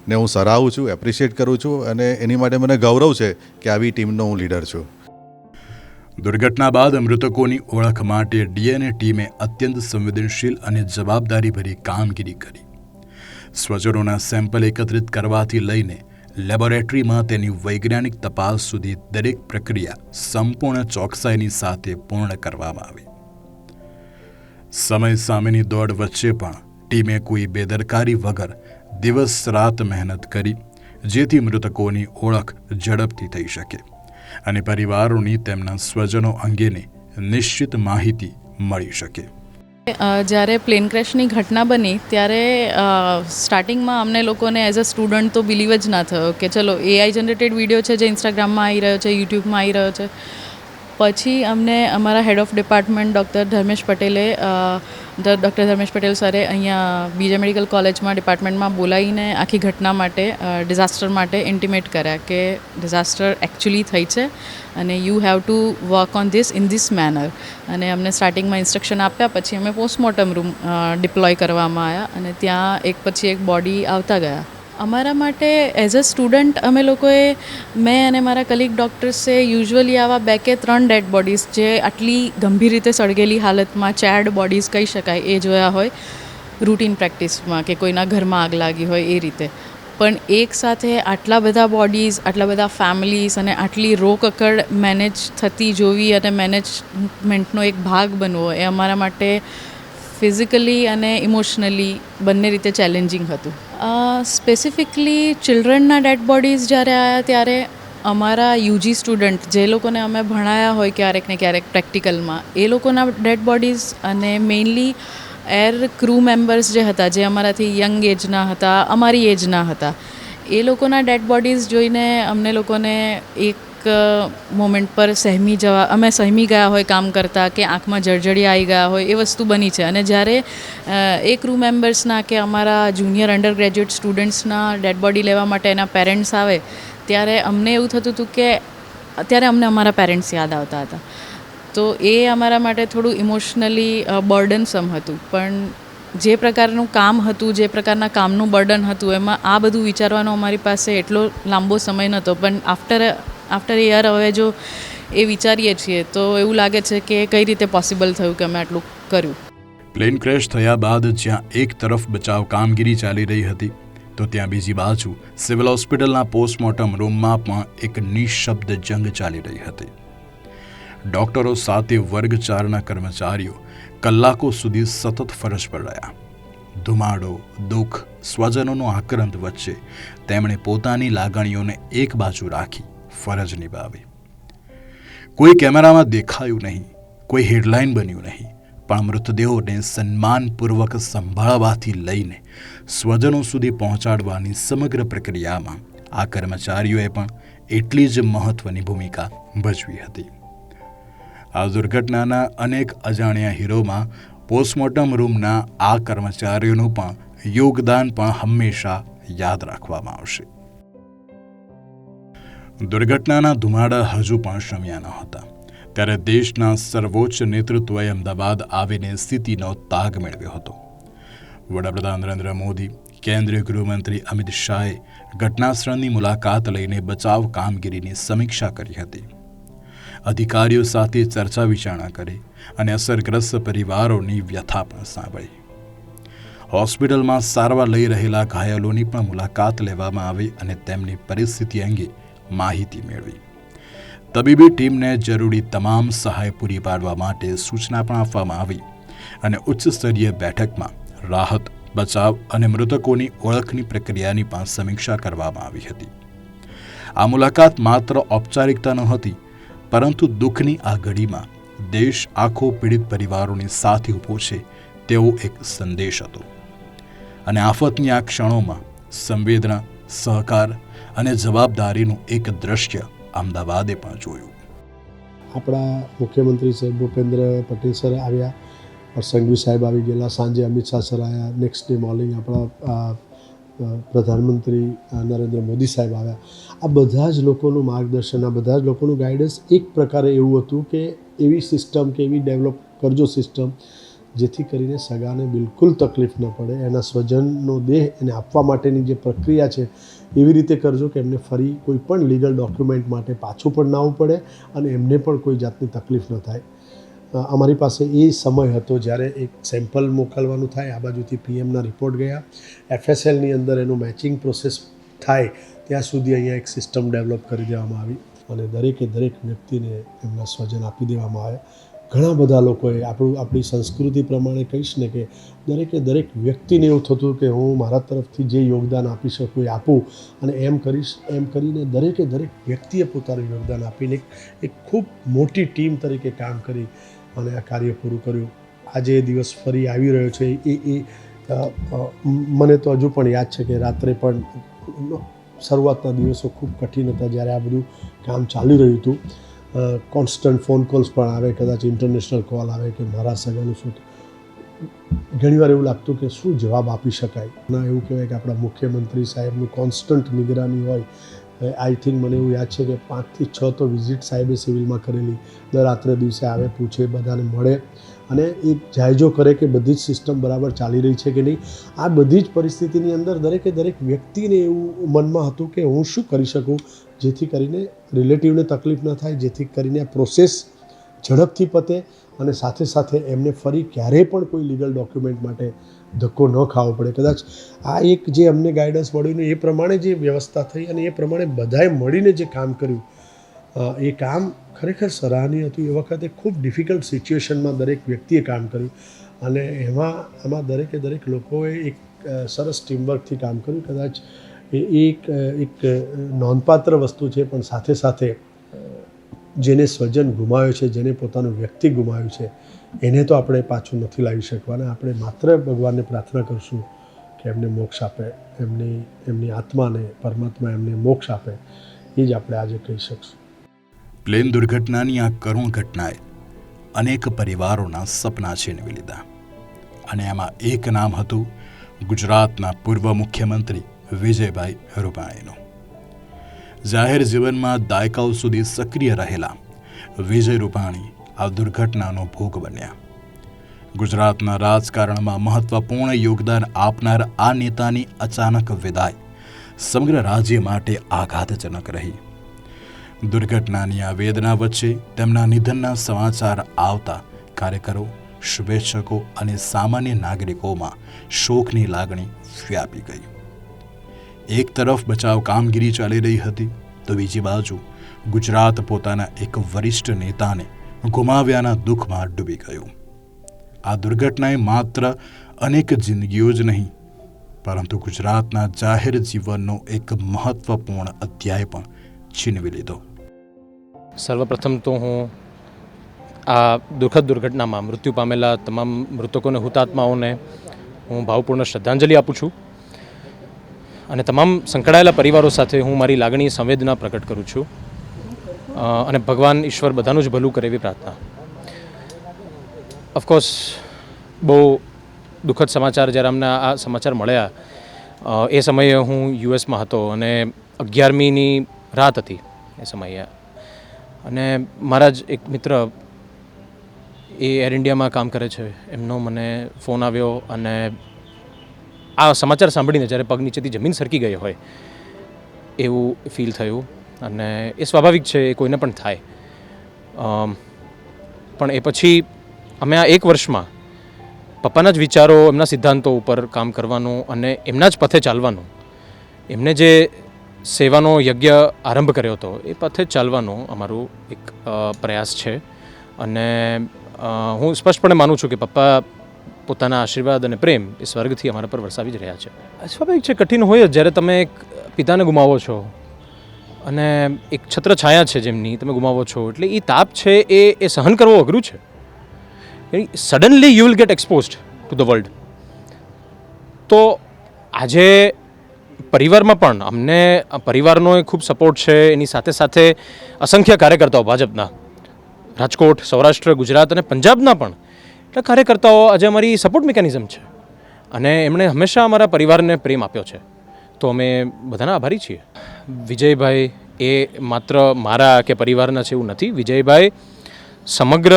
એને હું સરાહું છું, એપ્રિશિએટ કરું છું અને એની માટે મને ગૌરવ છે કે આવી ટીમનો હું લીડર છું. દુર્ઘટના બાદ મૃતકોની ઓળખ માટે DNA ટીમે અત્યંત સંવેદનશીલ અને જવાબદારીભરી કામગીરી કરી. સ્વજનોના સેમ્પલ એકત્રિત કરવાથી લઈને લેબોરેટરીમાં તેની વૈજ્ઞાનિક તપાસ સુધી દરેક પ્રક્રિયા સંપૂર્ણ ચોકસાઈની સાથે પૂર્ણ કરવામાં આવી. સમય સામેની દોડ વચ્ચે પણ ટીમે કોઈ બેદરકારી વગર દિવસ રાત મહેનત કરી, જેથી મૃતકોની ઓળખ ઝડપથી થઈ શકે અને પરિવારોની તેમના સ્વજનો અંગેની નિશ્ચિત માહિતી મળી શકે. જ્યારે પ્લેન ક્રેશની ઘટના બની ત્યારે સ્ટાર્ટિંગમાં અમને લોકોને એઝ અ સ્ટુડન્ટ તો બિલીવ જ ના થયો કે ચલો AI જનરેટેડ વિડીયો છે જે ઇન્સ્ટાગ્રામમાં આવી રહ્યો છે, યુટ્યુબમાં આવી રહ્યો છે. પછી અમને અમારા head of department doctor Dharmesh Patel સરે અહીંયા બીજે મેડિકલ કોલેજમાં ડિપાર્ટમેન્ટમાં બોલાવીને આખી ઘટના માટે, ડિઝાસ્ટર માટે ઇન્ટિમેટ કર્યા કે ડિઝાસ્ટર એકચ્યુઅલી થઈ છે અને you have to work on this in this manner. અને અમને સ્ટાર્ટિંગમાં ઇન્સ્ટ્રક્શન આપ્યા. પછી અમે પોસ્ટમોર્ટમ રૂમ ડિપ્લોય કરવામાં આવ્યા અને ત્યાં એક પછી એક બોડી આવતા ગયા. અમારા માટે એઝ અ સ્ટુડન્ટ અમે લોકોએ, મેં અને મારા કલીગ ડૉક્ટર્સે યુઝ્યુઅલી આવા 2 કે 3 ડેડ બોડીઝ જે આટલી ગંભીર રીતે સળગેલી હાલતમાં, ચેડ બોડીઝ કહી શકાય, એ જોયા હોય રૂટીન પ્રેક્ટિસમાં કે કોઈના ઘરમાં આગ લાગી હોય એ રીતે. પણ એક સાથે આટલા બધા બોડીઝ, આટલા બધા ફેમિલીઝ અને આટલી રોકકડ મેનેજ થતી જોવી અને મેનેજમેન્ટનો એક ભાગ બનવો એ અમારા માટે ફિઝિકલી અને ઇમોશનલી બંને રીતે ચેલેન્જિંગ હતું. સ્પેસિફિકલી ચિલ્ડ્રનના ડેડ બોડીઝ જ્યારે આવ્યા ત્યારે અમારા UG સ્ટુડન્ટ, જે લોકોને અમે ભણાયા હોય ક્યારેક ને ક્યારેક પ્રેક્ટિકલમાં, એ લોકોના ડેડ બોડીઝ અને મેઇનલી એર ક્રૂ મેમ્બર્સ જે હતા, જે અમારાથી યંગ એજના હતા, અમારી એજના હતા, એ લોકોના ડેડ બોડીઝ જોઈને અમને લોકોને એક મોમેન્ટ પર અમે સહેમી ગયા હોય કામ કરતાં, કે આંખમાં જળજળિયા આવી ગયા હોય એ વસ્તુ બની છે. અને જ્યારે એ ક્રૂ મેમ્બર્સના કે અમારા જુનિયર અંડર ગ્રેજ્યુએટ સ્ટુડન્ટ્સના ડેડ બોડી લેવા માટે એના પેરેન્ટ્સ આવે ત્યારે અમને એવું થતું હતું કે અત્યારે અમને અમારા પેરેન્ટ્સ યાદ આવતા હતા. તો એ અમારા માટે થોડું ઇમોશનલી બર્ડનસમ હતું. પણ જે પ્રકારનું કામ હતું, જે પ્રકારના કામનું બર્ડન હતું, એમાં આ બધું વિચારવાનો અમારી પાસે એટલો લાંબો સમય નહોતો. પણ આફ્ટર એ યર હવે જો એ વિચારીએ છીએ તો એવું લાગે છે કે કઈ રીતે પોસિબલ થયું કે અમે આટલું કર્યું. પ્લેન ક્રેશ થયા બાદ જ્યાં એક તરફ બચાવ કામગીરી ચાલી રહી હતી, તો ત્યાં બીજી બાજુ સિવિલ હોસ્પિટલના પોસ્ટમોર્ટમ રૂમમાં પણ એક નિઃશબ્દ જંગ ચાલી રહી હતી. ડૉક્ટરો સાથે વર્ગ 4ના કર્મચારીઓ કલાકો સુધી સતત ફરજ પર રહ્યા. ધુમાડો, દુઃખ, સ્વજનોનો આક્રંદ વચ્ચે તેમણે પોતાની લાગણીઓને એક બાજુ રાખી ફરજ નિભાવી. કોઈ કેમેરામાં દેખાયું નહીં, કોઈ હેડલાઇન બન્યું નહીં, પણ મૃતદેહોને સન્માનપૂર્વક સંભાળવાથી લઈને સ્વજનો સુધી પહોંચાડવાની સમગ્ર પ્રક્રિયામાં આ કર્મચારીઓએ પણ એટલી જ મહત્ત્વની ભૂમિકા ભજવી હતી. આ દુર્ઘટનાના અનેક અજાણ્યા હીરોમાં પોસ્ટમોર્ટમ રૂમના આ કર્મચારીઓનું પણ યોગદાન પણ હંમેશા યાદ રાખવામાં આવશે. દુર્ઘટનાના ધુમાડા હજુ પણ શમ્યા ન હતા ત્યારે દેશના સર્વોચ્ચ નેતૃત્વએ અમદાવાદ આવીને સ્થિતિનો તાગ મેળવ્યો હતો. વડાપ્રધાન નરેન્દ્ર મોદી, કેન્દ્રીય ગૃહમંત્રી અમિત શાહે ઘટનાસ્થળની મુલાકાત લઈને બચાવ કામગીરીની સમીક્ષા કરી હતી. અધિકારીઓ સાથે ચર્ચા વિચારણા કરી અને અસરગ્રસ્ત પરિવારોની વ્યથા પણ સાંભળી. હોસ્પિટલમાં સારવાર લઈ રહેલા ઘાયલોની પણ મુલાકાત લેવામાં આવી અને તેમની પરિસ્થિતિ અંગે માહિતી મેળવી. તબીબી ટીમને જરૂરી તમામ સહાય પૂરી પાડવા માટે સૂચના પણ આપવામાં આવી અને ઉચ્ચ સ્તરીય બેઠકમાં રાહત, બચાવ અને મૃતકોની ઓળખની પ્રક્રિયાની પણ સમીક્ષા કરવામાં આવી હતી. આ મુલાકાત માત્ર ઔપચારિકતા નહોતી, પરંતુ દુઃખની આ ઘડીમાં દેશ આખો પીડિત પરિવારોની સાથે ઊભો છે તેવો એક સંદેશ હતો. અને આફતની આ ક્ષણોમાં સંવેદના, સહકાર અને જવાબદારીનું એક દ્રશ્ય અમદાવાદે પણ જોયું. આપણા મુખ્યમંત્રી સાહેબ ભૂપેન્દ્ર પટેલ સર આવ્યા, સંઘવી સાહેબ આવી ગયેલા, સાંજે અમિત શાહ સર આવ્યા, નેક્સ્ટ ડે મોર્નિંગ આપણા પ્રધાનમંત્રી નરેન્દ્ર મોદી સાહેબ આવ્યા. આ બધા જ લોકોનું માર્ગદર્શન, આ બધા જ લોકોનું ગાઈડન્સ એક પ્રકારે એવું હતું કે એવી સિસ્ટમ કે એવી ડેવલપ કરજો સિસ્ટમ જેથી કરીને સગાને બિલકુલ તકલીફ ન પડે. એના સ્વજનનો દેહ એને આપવા માટેની જે પ્રક્રિયા છે એવી રીતે કરજો કે એમને ફરી કોઈ પણ લીગલ ડોક્યુમેન્ટ માટે પાછું પણ ના આવવું પડે અને એમને પણ કોઈ જાતની તકલીફ ન થાય. અમારી પાસે એ સમય હતો જ્યારે એક સેમ્પલ મોકલવાનું થાય, આ બાજુથી પીએમના રિપોર્ટ ગયા, એફએસએલની અંદર એનું મેચિંગ પ્રોસેસ થાય ત્યાં સુધી અહીંયા એક સિસ્ટમ ડેવલપ કરી દેવામાં આવી અને દરેકે દરેક વ્યક્તિને એમના સ્વજન આપી દેવામાં આવે. ઘણા બધા લોકોએ આપણી સંસ્કૃતિ પ્રમાણે કહીશ ને કે દરેકે દરેક વ્યક્તિને એવું થતું કે હું મારા તરફથી જે યોગદાન આપી શકું એ આપું અને એમ કરીશ, એમ કરીને દરેકે દરેક વ્યક્તિએ પોતાનું યોગદાન આપીને એક ખૂબ મોટી ટીમ તરીકે કામ કરી અને આ કાર્ય પૂરું કર્યું. આજે એ દિવસ ફરી આવી રહ્યો છે. મને તો હજુ પણ યાદ છે કે રાત્રે પણ શરૂઆતના દિવસો ખૂબ કઠિન હતા જ્યારે આ બધું કામ ચાલી રહ્યું હતું. કોન્સ્ટન્ટ ફોન કોલ્સ પણ આવે, કદાચ ઇન્ટરનેશનલ કોલ આવે કે મારા સગાનું શું. ઘણીવાર એવું લાગતું કે શું જવાબ આપી શકાય. ના, એવું કહેવાય કે આપણા મુખ્યમંત્રી સાહેબનું કોન્સ્ટન્ટ નિગરાની હોય. આઈ થિંક મને એવું યાદ છે કે 5 થી 6 તો વિઝિટ સાહેબે સિવિલમાં કરેલી. દર રાત્રે દિવસે આવે, પૂછે, બધાને મળે અને એ જાયજો કરે કે બધી જ સિસ્ટમ બરાબર ચાલી રહી છે કે નહીં. આ બધી જ પરિસ્થિતિની અંદર દરેકે દરેક વ્યક્તિને એવું મનમાં હતું કે હું શું કરી શકું જેથી કરીને રિલેટિવને તકલીફ ન થાય, જેથી કરીને આ પ્રોસેસ ઝડપથી પતે અને સાથે સાથે એમને ફરી ક્યારેય પણ કોઈ લીગલ ડોક્યુમેન્ટ માટે ધક્કો ન ખાવો પડે. કદાચ આ એક જે અમને ગાઈડન્સ મળ્યું એ પ્રમાણે જે વ્યવસ્થા થઈ અને એ પ્રમાણે બધાએ મળીને જે કામ કર્યું એ કામ ખરેખર સરાહનીય હતું. એ વખતે ખૂબ ડિફિકલ્ટ સિચ્યુએશનમાં દરેક વ્યક્તિએ કામ કર્યું અને આમાં દરેકે દરેક લોકોએ એક સરસ ટીમવર્કથી કામ કર્યું. કદાચ એ એક નોંધપાત્ર વસ્તુ છે, પણ સાથે સાથે જેને સ્વજન ગુમાવ્યો છે, જેને પોતાનું વ્યક્તિ ગુમાવ્યું છે, એને તો આપણે પાછું નથી લાવી શકવાના. આપણે માત્ર ભગવાનને પ્રાર્થના કરશું કે એમને મોક્ષ આપે, એમની આત્માને પરમાત્મા એમને મોક્ષ આપે. એ જ આપણે આજે કહી શકશું. પ્લેન દુર્ઘટનાની આ કરુણ ઘટનાએ અનેક પરિવારોના સપના છીનવી લીધા અને એમાં એક નામ હતું ગુજરાતના પૂર્વ મુખ્યમંત્રી વિજયભાઈ રૂપાણીનું. જાહેર જીવનમાં દાયકાઓ સુધી સક્રિય રહેલા વિજય રૂપાણી આ દુર્ઘટનાનો ભોગ બન્યા. ગુજરાતના રાજકારણમાં મહત્વપૂર્ણ યોગદાન આપનાર આ નેતાની અચાનક વિદાય સમગ્ર રાજ્ય માટે આઘાતજનક રહી. દુર્ઘટનાની આ વેદના વચ્ચે તેમના નિધનના સમાચાર આવતા કાર્યકરો, શુભેચ્છકો અને સામાન્ય નાગરિકોમાં શોકની લાગણી વ્યાપી ગઈ. એક તરફ બચાવ કામગીરી ચાલી રહી હતી તો બીજી બાજુ ગુજરાત પોતાના એક વરિષ્ઠ નેતાને ગુમાવ્યાના દુઃખમાં ડૂબી ગયું. આ દુર્ઘટનાએ માત્ર અનેક જિંદગીઓ જ નહીં પરંતુ ગુજરાતના જાહેર જીવનનો એક મહત્વપૂર્ણ અધ્યાય પણ છીનવી લીધો. સર્વપ્રથમ તો હું આ દુઃખદ દુર્ઘટનામાં મૃત્યુ પામેલા તમામ મૃતકોને, હુતાત્માઓને હું ભાવપૂર્ણ શ્રદ્ધાંજલિ આપું છું. અને તમામ સંકળાયેલા પરિવારો સાથે હું મારી લાગણી સંવેદના પ્રકટ કરું છું અને ભગવાન ઈશ્વર બધાનું જ ભલું કરે એવી પ્રાર્થના. ઓફકોર્સ બહુ દુઃખદ સમાચાર જ્યારે અમને આ સમાચાર મળ્યા એ સમયે હું યુએસમાં હતો અને 11મીની રાત હતી એ સમયે, અને મારા જ એક મિત્ર એ એર ઇન્ડિયામાં કામ કરે છે, એમનો મને ફોન આવ્યો અને આ સમાચાર સાંભળીને જ્યારે પગ નીચેથી જમીન સરકી ગઈ હોય એવું ફીલ થયું. અને એ સ્વાભાવિક છે, એ કોઈને પણ થાય. પણ એ પછી અમે આ 1 વર્ષમાં પપ્પાના જ વિચારો, એમના સિદ્ધાંતો ઉપર કામ કરવાનું અને એમના જ પથે ચાલવાનું, એમને જે સેવાનો યજ્ઞ આરંભ કર્યો હતો એ પથે ચાલવાનું અમારું એક પ્રયાસ છે. અને હું સ્પષ્ટપણે માનું છું કે પપ્પા પોતાના આશીર્વાદ અને પ્રેમ એ સ્વર્ગથી અમારા પર વરસાવી જ રહ્યા છે. સ્વાભાવિક છે, કઠિન હોય જ જ્યારે તમે એક પિતાને ગુમાવો છો અને એક છત્રછાયા છે જેમની તમે ગુમાવો છો, એટલે એ તાપ છે એ સહન કરવો અઘરું છે. Suddenly you will get exposed to the world. તો આજે પરિવારમાં પણ અમને પરિવારનો ખૂબ સપોર્ટ છે, એની સાથે સાથે અસંખ્ય કાર્યકર્તાઓ ભાજપના રાજકોટ, સૌરાષ્ટ્ર, ગુજરાત અને પંજાબના પણ એટલા કાર્યકર્તાઓ આજે અમારી સપોર્ટ મિકેનિઝમ છે અને એમણે હંમેશા અમારા પરિવારને પ્રેમ આપ્યો છે. તો અમે બધાના આભારી છીએ. વિજયભાઈ એ માત્ર મારા કે પરિવારના છે એવું નથી. વિજયભાઈ સમગ્ર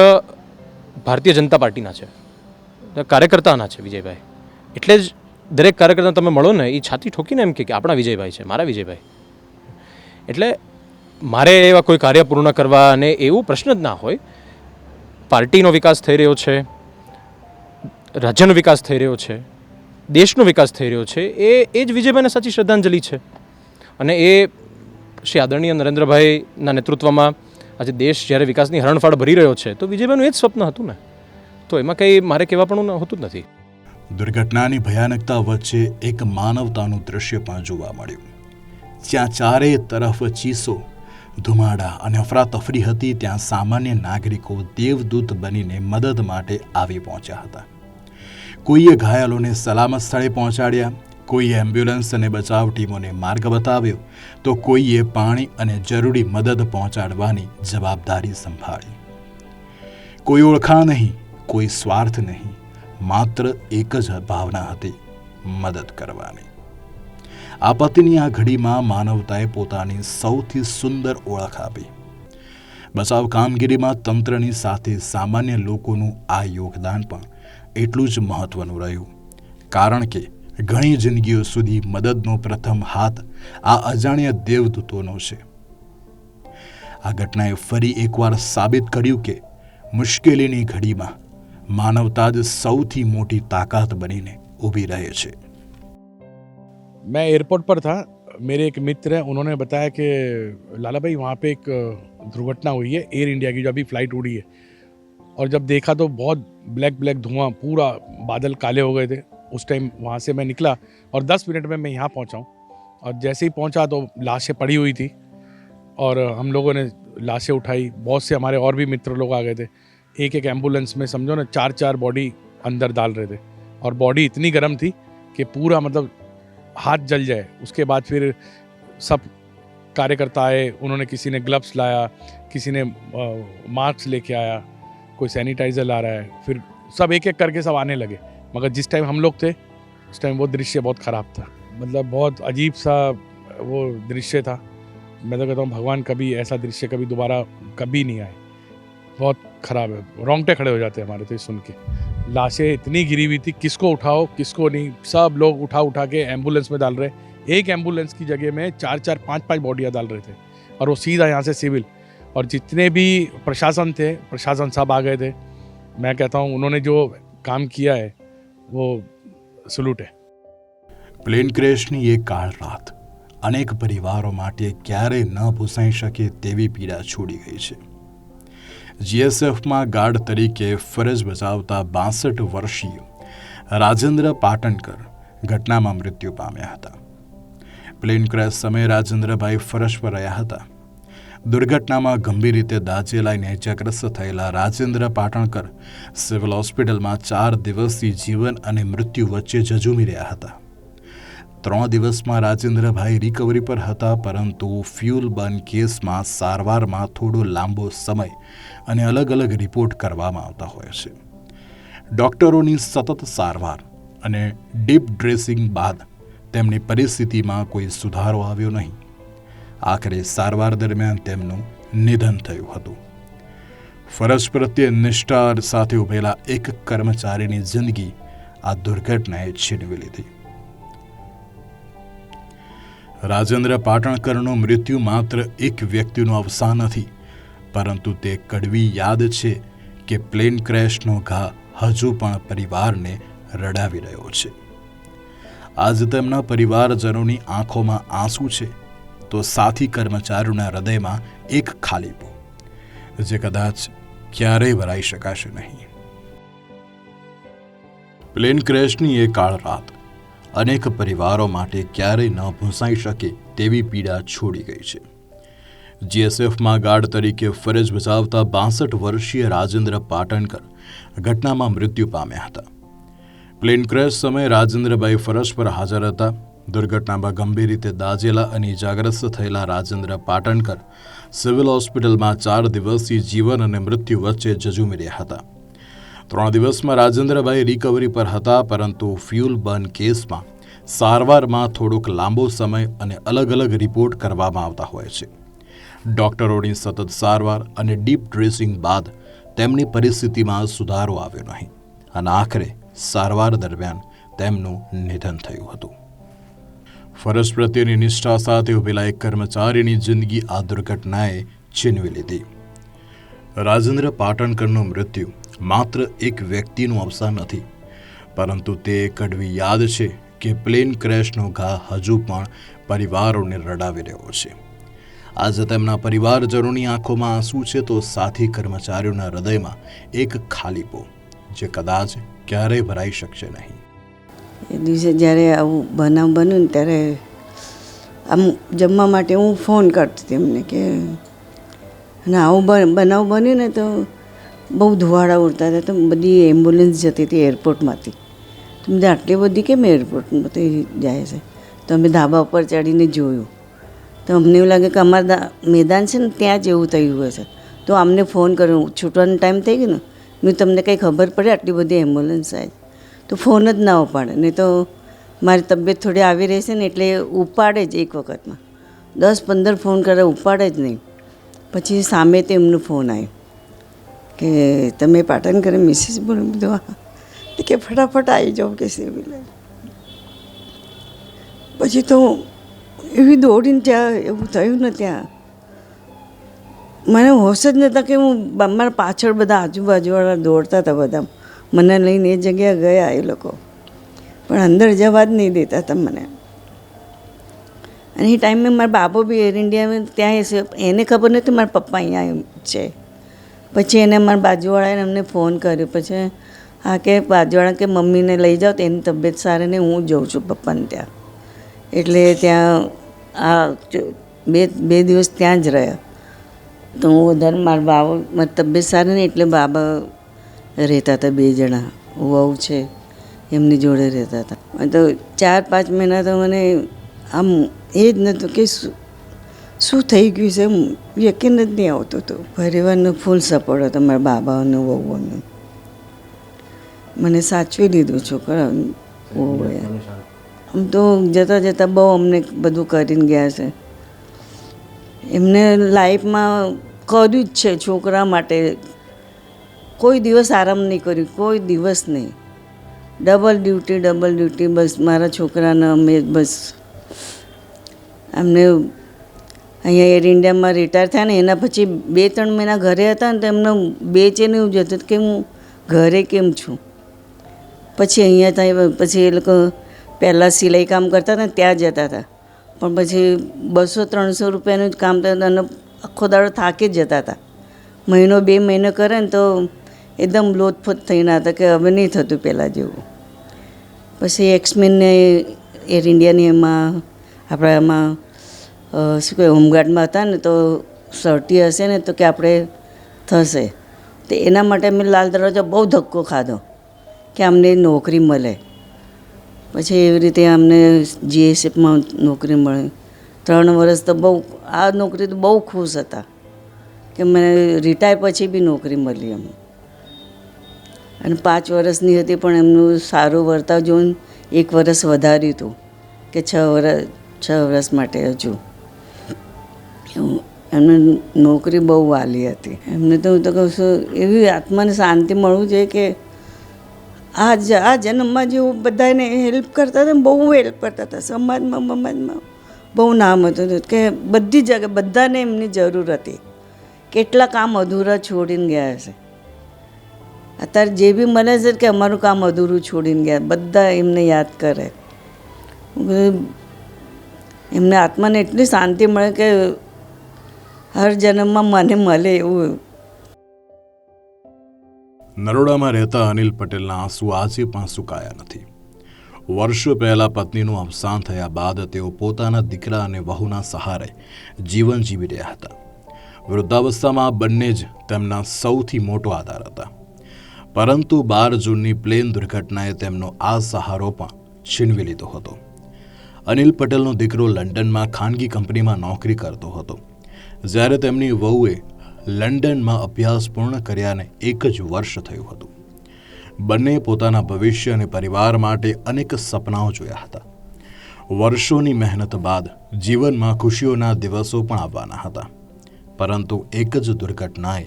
ભારતીય જનતા પાર્ટીના છે, કાર્યકર્તાના છે વિજયભાઈ. એટલે જ દરેક કાર્યકર્તા તમે મળો ને એ છાતી ઠોકીને એમ કે આપણા વિજયભાઈ છે, મારા વિજયભાઈ. એટલે મારે એવા કોઈ કાર્ય પૂર્ણ કરવા અને એવું પ્રશ્ન જ ના હોય. પાર્ટીનો વિકાસ થઈ રહ્યો છે, રાજ્યનો વિકાસ થઈ રહ્યો છે, દેશનો વિકાસ થઈ રહ્યો છે, એ જ વિજયભાઈને સાચી શ્રદ્ધાંજલિ છે. અને એ શ્રી આદરણીય નરેન્દ્રભાઈના નેતૃત્વમાં આજે દેશ જ્યારે વિકાસની હરણફાળ ભરી રહ્યો છે તો વિજયભાઈનું એ જ સ્વપ્ન હતું ને, તો એમાં કંઈ મારે કહેવાપણું હોતું જ નથી. દુર્ઘટનાની ભયાનકતા વચ્ચે એક માનવતાનું દૃશ્ય પણ જોવા મળ્યું. જ્યાં ચારે તરફ ચીસો, ધુમાડા અને અફરાતફરી હતી, ત્યાં સામાન્ય નાગરિકો દેવદૂત બનીને મદદ માટે આવી પહોંચ્યા હતા. કોઈએ ઘાયલોને સલામત સ્થળે પહોંચાડ્યા, કોઈએ એમ્બ્યુલન્સ અને બચાવ ટીમોને માર્ગ બતાવ્યો, તો કોઈએ પાણી અને જરૂરી મદદ પહોંચાડવાની જવાબદારી સંભાળી. કોઈ ઓળખાણ નહીં, કોઈ સ્વાર્થ નહીં, માત્ર એક જ ભાવના હતી, મદદ કરવાની. આપત્તિની આ ઘડીમાં માનવતાએ પોતાની સૌથી સુંદર ઓળખ આપી. બચાવ કામગીરીમાં તંત્રની સાથે સામાન્ય લોકોનું આ યોગદાન પણ એટલું જ મહત્વનું રહ્યું, કારણ કે ઘણી જિંદગીઓ સુધી મદદનો પ્રથમ હાથ આ અજાણ્યા દેવદૂતોનો છે. આ ઘટનાએ ફરી એકવાર સાબિત કર્યું કે મુશ્કેલીની ઘડીમાં मानवता જ સૌથી મોટી તાકાત બનીને ઊભી રહે છે. मैं एयरपोर्ट पर था, मेरे एक मित्र हैं, उन्होंने बताया कि लाला भाई वहाँ पे एक दुर्घटना हुई है एयर इंडिया की, जो अभी फ्लाइट उड़ी है. और जब देखा तो बहुत ब्लैक धुआं, पूरा बादल काले हो गए थे. उस टाइम वहाँ से मैं निकला और 10 मिनट में मैं यहाँ पहुँचा हूँ. और जैसे ही पहुँचा तो लाशें पड़ी हुई थी और हम लोगों ने लाशें उठाई. बहुत से हमारे और भी मित्र लोग आ गए थे. एक एम्बुलेंस में समझो ना 4 बॉडी अंदर डाल रहे थे और बॉडी इतनी गर्म थी कि पूरा मतलब हाथ जल जाए. उसके बाद फिर सब कार्यकर्ता आए, उन्होंने किसी ने ग्लव्स लाया, किसी ने मास्क लेके आया, कोई सैनिटाइज़र ला रहा है, फिर सब एक एक करके सब आने लगे. मगर जिस टाइम हम लोग थे उस टाइम वो दृश्य बहुत ख़राब था. मतलब बहुत अजीब सा वो दृश्य था. मैं तो कहता हूँ भगवान कभी ऐसा दृश्य कभी दोबारा कभी नहीं आए. बहुत ख़राब है, रोंगटे खड़े हो जाते हैं हमारे तो सुन के. लाशें इतनी गिरी हुई थी, किसको उठाओ किसको नहीं, सब लोग उठा के एम्बुलेंस में डाल रहे. एक एम्बुलेंस की जगह में 4 5 बॉडियाँ डाल रहे थे और वो सीधा यहाँ से सिविल. और जितने भी प्रशासन थे, प्रशासन सब आ गए थे. मैं कहता हूँ उन्होंने जो काम किया है वो सल्यूट है. પ્લેન ક્રેશની એ કાળ રાત અનેક પરિવારો માટે ક્યારેય ન ભૂસાઈ શકે તેવી પીડા છોડી ગઈ છે. જીએસએફમાં ગાર્ડ તરીકે ફરજ બજાવતા 62 વર્ષીય રાજેન્દ્ર પાટણકર ઘટનામાં મૃત્યુ પામ્યા હતા. પ્લેન ક્રેશ સમયે રાજેન્દ્રભાઈ ફરજ પર રહ્યા હતા. દુર્ઘટનામાં ગંભીર રીતે દાઝેલાઈને ઇજાગ્રસ્ત થયેલા રાજેન્દ્ર પાટણકર સિવિલ હોસ્પિટલમાં 4 દિવસથી જીવન અને મૃત્યુ વચ્ચે ઝઝૂમી રહ્યા હતા. 3 દિવસમાં રાજેન્દ્રભાઈ રિકવરી પર હતા, પરંતુ ફ્યુલ બર્ન કેસમાં સારવારમાં થોડો લાંબો સમય અને અલગ અલગ રિપોર્ટ કરવામાં આવતા હોય છે. ડૉક્ટરોની સતત સારવાર અને ડીપ ડ્રેસિંગ બાદ તેમની પરિસ્થિતિમાં કોઈ સુધારો આવ્યો નહીં. આખરે સારવાર દરમિયાન તેમનું નિધન થયું હતું. ફરજ પ્રત્યે નિષ્ઠા સાથે ઉભેલા એક કર્મચારીની જિંદગી આ દુર્ઘટનાએ છીનવી લીધી. રાજેન્દ્ર પાટણકરનું મૃત્યુ માત્ર એક વ્યક્તિનું અવસાન નથી, પરંતુ તે કડવી યાદ છે કે પ્લેન ક્રેશનો ઘા હજુ પણ પરિવારને રડાવી રહ્યો છે. આજે તેમના પરિવારજનોની આંખોમાં આંસુ છે, તો સાથી કર્મચારીઓના હૃદયમાં એક ખાલીપો, જે કદાચ ક્યારેય ભરાઈ શકાશે નહીં. પ્લેન ક્રેશની એ કાળ રાત અનેક પરિવારો માટે ક્યારેય ન ભૂંસાઈ શકે તેવી પીડા છોડી ગઈ છે. જીએસએફમાં ગાર્ડ તરીકે ફરજ બજાવતા 62 વર્ષીય રાજેન્દ્ર પાટણકર ઘટનામાં મૃત્યુ પામ્યા હતા. પ્લેન ક્રેશ સમયે રાજેન્દ્રભાઈ ફરજ પર હાજર હતા. દુર્ઘટનામાં ગંભીર રીતે દાઝેલા અને ઇજાગ્રસ્ત થયેલા રાજેન્દ્ર પાટણકર સિવિલ હોસ્પિટલમાં 4 દિવસથી જીવન અને મૃત્યુ વચ્ચે ઝઝૂમી રહ્યા હતા. 3 દિવસમાં રાજેન્દ્રભાઈ રિકવરી પર હતા, પરંતુ ફ્યુલ બર્ન કેસમાં સારવારમાં થોડોક લાંબો સમય અને અલગ અલગ રિપોર્ટ કરવામાં આવતા હોય છે. ડૉક્ટરોની સતત સારવાર અને ડીપ ડ્રેસિંગ બાદ તેમની પરિસ્થિતિમાં સુધારો આવ્યો નહીં, અને આખરે સારવાર દરમિયાન તેમનું નિધન થયું હતું. ફરજ પ્રત્યેની નિષ્ઠા સાથે ઉભેલા એક કર્મચારીની જિંદગી આ દુર્ઘટનાએ છીનવી લીધી. રાજેન્દ્ર પાટણકરનું મૃત્યુ માત્ર એક વ્યક્તિનું અવસાન નથી, પરંતુ તે કડવી યાદ છે કે પ્લેન ક્રેશનો ઘા હજુ પણ પરિવારોને રડાવી રહ્યો છે. આજે તેમના પરિવારજનોની આંખોમાં આંસુ છે, તો સાથી કર્મચારીઓના હૃદયમાં એક ખાલીપો, જે કદાચ ક્યારેય ભરાઈ શકશે નહીં. એ દિવસે જ્યારે આવું બનાવ બન્યું ને ત્યારે આમ જમવા માટે હું ફોન કરતી હતી એમને કે અને આવું બનાવ બન્યું ને તો બહુ ધુવાડા ઉડતા હતા, તો બધી એમ્બ્યુલન્સ જતી હતી એરપોર્ટમાંથી. તો બધા આટલી બધી કેમ એરપોર્ટમાંથી જાય છે? તો અમે ધાબા ઉપર ચડીને જોયું, તો અમને એવું લાગે કે અમારા મેદાન છે ને ત્યાં જ એવું થયું હશે. તો અમને ફોન કર્યો, છૂટવાનો ટાઈમ થઈ ગયો ને, મેં તમને કંઈ ખબર પડે આટલી બધી એમ્બ્યુલન્સ આવી? તો ફોન જ ના ઉપાડે. નહીં તો મારી તબિયત થોડી આવી રહેશે ને એટલે ઉપાડે જ એક વખતમાં. 10-15 ફોન કરે, ઉપાડે જ નહીં. પછી સામે તો એમનો ફોન આવ્યો કે તમે પાટણકર મિસિસ બોલો. બધું કે ફટાફટ આવી જાઓ કે સિવિલ. પછી તો એવી દોડીને ત્યાં એવું થયું ને, ત્યાં મને હોશ જ નહોતા કે હું મારા પાછળ બધા આજુબાજુવાળા દોડતા હતા, બધા મને લઈને એ જગ્યાએ ગયા એ લોકો, પણ અંદર જવા જ નહીં દેતા હતા મને. અને એ ટાઈમે મારા બાબો બી એર ઇન્ડિયામાં ત્યાં એને ખબર નથી મારા પપ્પા અહીંયા છે. પછી એને મારા બાજુવાળાએ અમને ફોન કર્યો. પછી હા કે બાજુવાળા કે મમ્મીને લઈ જાઓ, તો એની તબિયત સારી ને હું જઉં છું પપ્પાને ત્યાં. એટલે ત્યાં આ બે દિવસ ત્યાં જ રહ્યા. તો હું વધારે મારા બાબા મારી તબિયત સારી ને એટલે બાબા રહેતા હતા, 2 જણા વહુ છે એમની જોડે રહેતા હતા. તો 4-5 મહિના તો મને આમ એ જ નહોતું કે શું થઈ ગયું છે, યકીન જ નહીં આવતું હતું. પરિવારનો ફૂલ સપોર્ટ હતો, મારા બાબાનો વહુઓનો. મને સાચવી લીધું છોકરા વહુએ. આમ તો જતાં જતાં બહુ અમને બધું કરીને ગયા છે. એમને લાઈફમાં કર્યું જ છે છોકરા માટે. કોઈ દિવસ આરામ નહીં કર્યું, કોઈ દિવસ નહીં. ડબલ ડ્યુટી બસ મારા છોકરાને અમે બસ. અમને અહીંયા એર ઇન્ડિયામાં રિટાયર થયા ને એના પછી 2-3 મહિના ઘરે હતા ને, તો એમને બેચેન એવું જતું કે હું ઘરે કેમ છું. પછી અહીંયા થાય, પછી એ લોકો પહેલાં સિલાઈ કામ કરતા હતા ત્યાં જતા હતા, પણ પછી 200-300 રૂપિયાનું જ કામ થતું અને આખો દાડો થાકી જ જતા હતા. 1-2 મહિનો કરે ને તો એકદમ લોથફોથ થઈને હતા કે હવે નહીં થતું પહેલાં જેવું. પછી એક્સમેનને એર ઇન્ડિયાની એમાં આપણા એમાં શું કહેવાય હોમગાર્ડમાં હતા ને, તો 30 હશે ને તો કે આપણે થશે. તો એના માટે અમે લાલ દરવાજા બહુ ધક્કો ખાધો કે અમને નોકરી મળે. પછી એવી રીતે અમને જીએસએફમાં નોકરી મળી. 3 વર્ષ તો બહુ, આ નોકરી તો બહુ ખુશ હતા કે મને રિટાયર પછી બી નોકરી મળી અમને. અને 5 વર્ષની હતી પણ એમનું સારું વર્તાવ જોઈને 1 વર્ષ વધાર્યું હતું કે 6 વર્ષ માટે હજુ. એમને નોકરી બહુ વાલી હતી. એમને તો હું તો કહું છું એવી આત્માને શાંતિ મળવું જોઈએ કે આ જન્મમાં જેવું બધાને હેલ્પ કરતા હતા, બહુ હેલ્પ કરતા હતા સમાજમાં બહુ નામ હતું કે બધી જગ્યાએ બધાને એમની જરૂર હતી. કેટલા કામ અધૂરા છોડીને ગયા છે. અત્યારે જે બી મળે છે કે અમારું કામ અધૂરું છોડીને ગયા, બધા એમને યાદ કરે. એમને આત્માને એટલી શાંતિ મળે કે હર જન્મમાં મને મળે એવું. નરોડામાં રહેતા અનિલ પટેલના આંસુ આજે પણ સુકાયા નથી. વર્ષો પહેલા પત્નીનું અવસાન થયા બાદ તેઓ પોતાના દીકરા અને વહુના સહારે જીવન જીવી રહ્યા હતા. વૃદ્ધાવસ્થામાં બંને જ તેમના સૌથી મોટો આધાર હતા. પરંતુ 12 જૂનની પ્લેન દુર્ઘટનાએ તેમનો આ સહારો પણ છીનવી લીધો હતો. અનિલ પટેલનો દીકરો લંડનમાં ખાનગી કંપનીમાં નોકરી કરતો હતો, જ્યારે તેમની વહુએ લંડનમાં અભ્યાસ પૂર્ણ કર્યાને 1 જ વર્ષ થયું હતું. બંને પોતાના ભવિષ્ય અને પરિવાર માટે અનેક સપનાઓ જોયા હતા. વર્ષોની મહેનત બાદ જીવનમાં ખુશીઓના દિવસો પણ આવવાના હતા, પરંતુ એક જ દુર્ઘટનાએ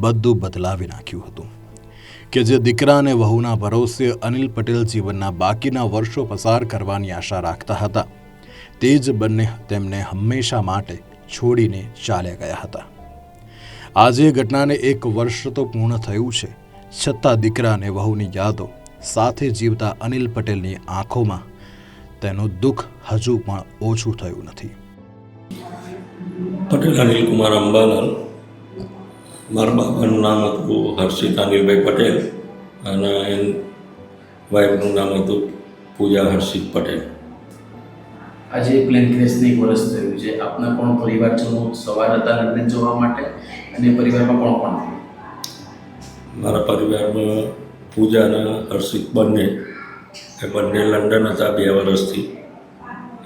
બધું બદલાવી નાખ્યું હતું કે જે દીકરા અને વહુના ભરોસે અનિલ પટેલ જીવનના બાકીના વર્ષો પસાર કરવાની આશા રાખતા હતા, તે જ બંને તેમને હંમેશા માટે છોડીને ચાલ્યા ગયા હતા. આજે ઘટનાને 1 વર્ષ તો પૂર્ણ થયું છે, છતાં દીકરા અને વહુની યાદો સાથે જીવતા અનિલ પટેલની આંખોમાં તેનું દુઃખ હજુ પણ ઓછું થયું નથી. પટેલ અનિલ કુમાર અંબાલાલ. મારા બાબાનું નામ હતું હર્ષિત અનિલભાઈ પટેલ અને વાઇફનું નામ હતું પૂજા હર્ષિત પટેલ. આજે પ્લેન ક્રેશને 1 વર્ષ થયું છે. આપના પણ પરિવારજનો સવાર હતા લંડન જવા માટે, અને પરિવારમાં કોણ? મારા પરિવારમાં પૂજા અને હર્ષિત બંને લંડન હતા 2 વર્ષથી.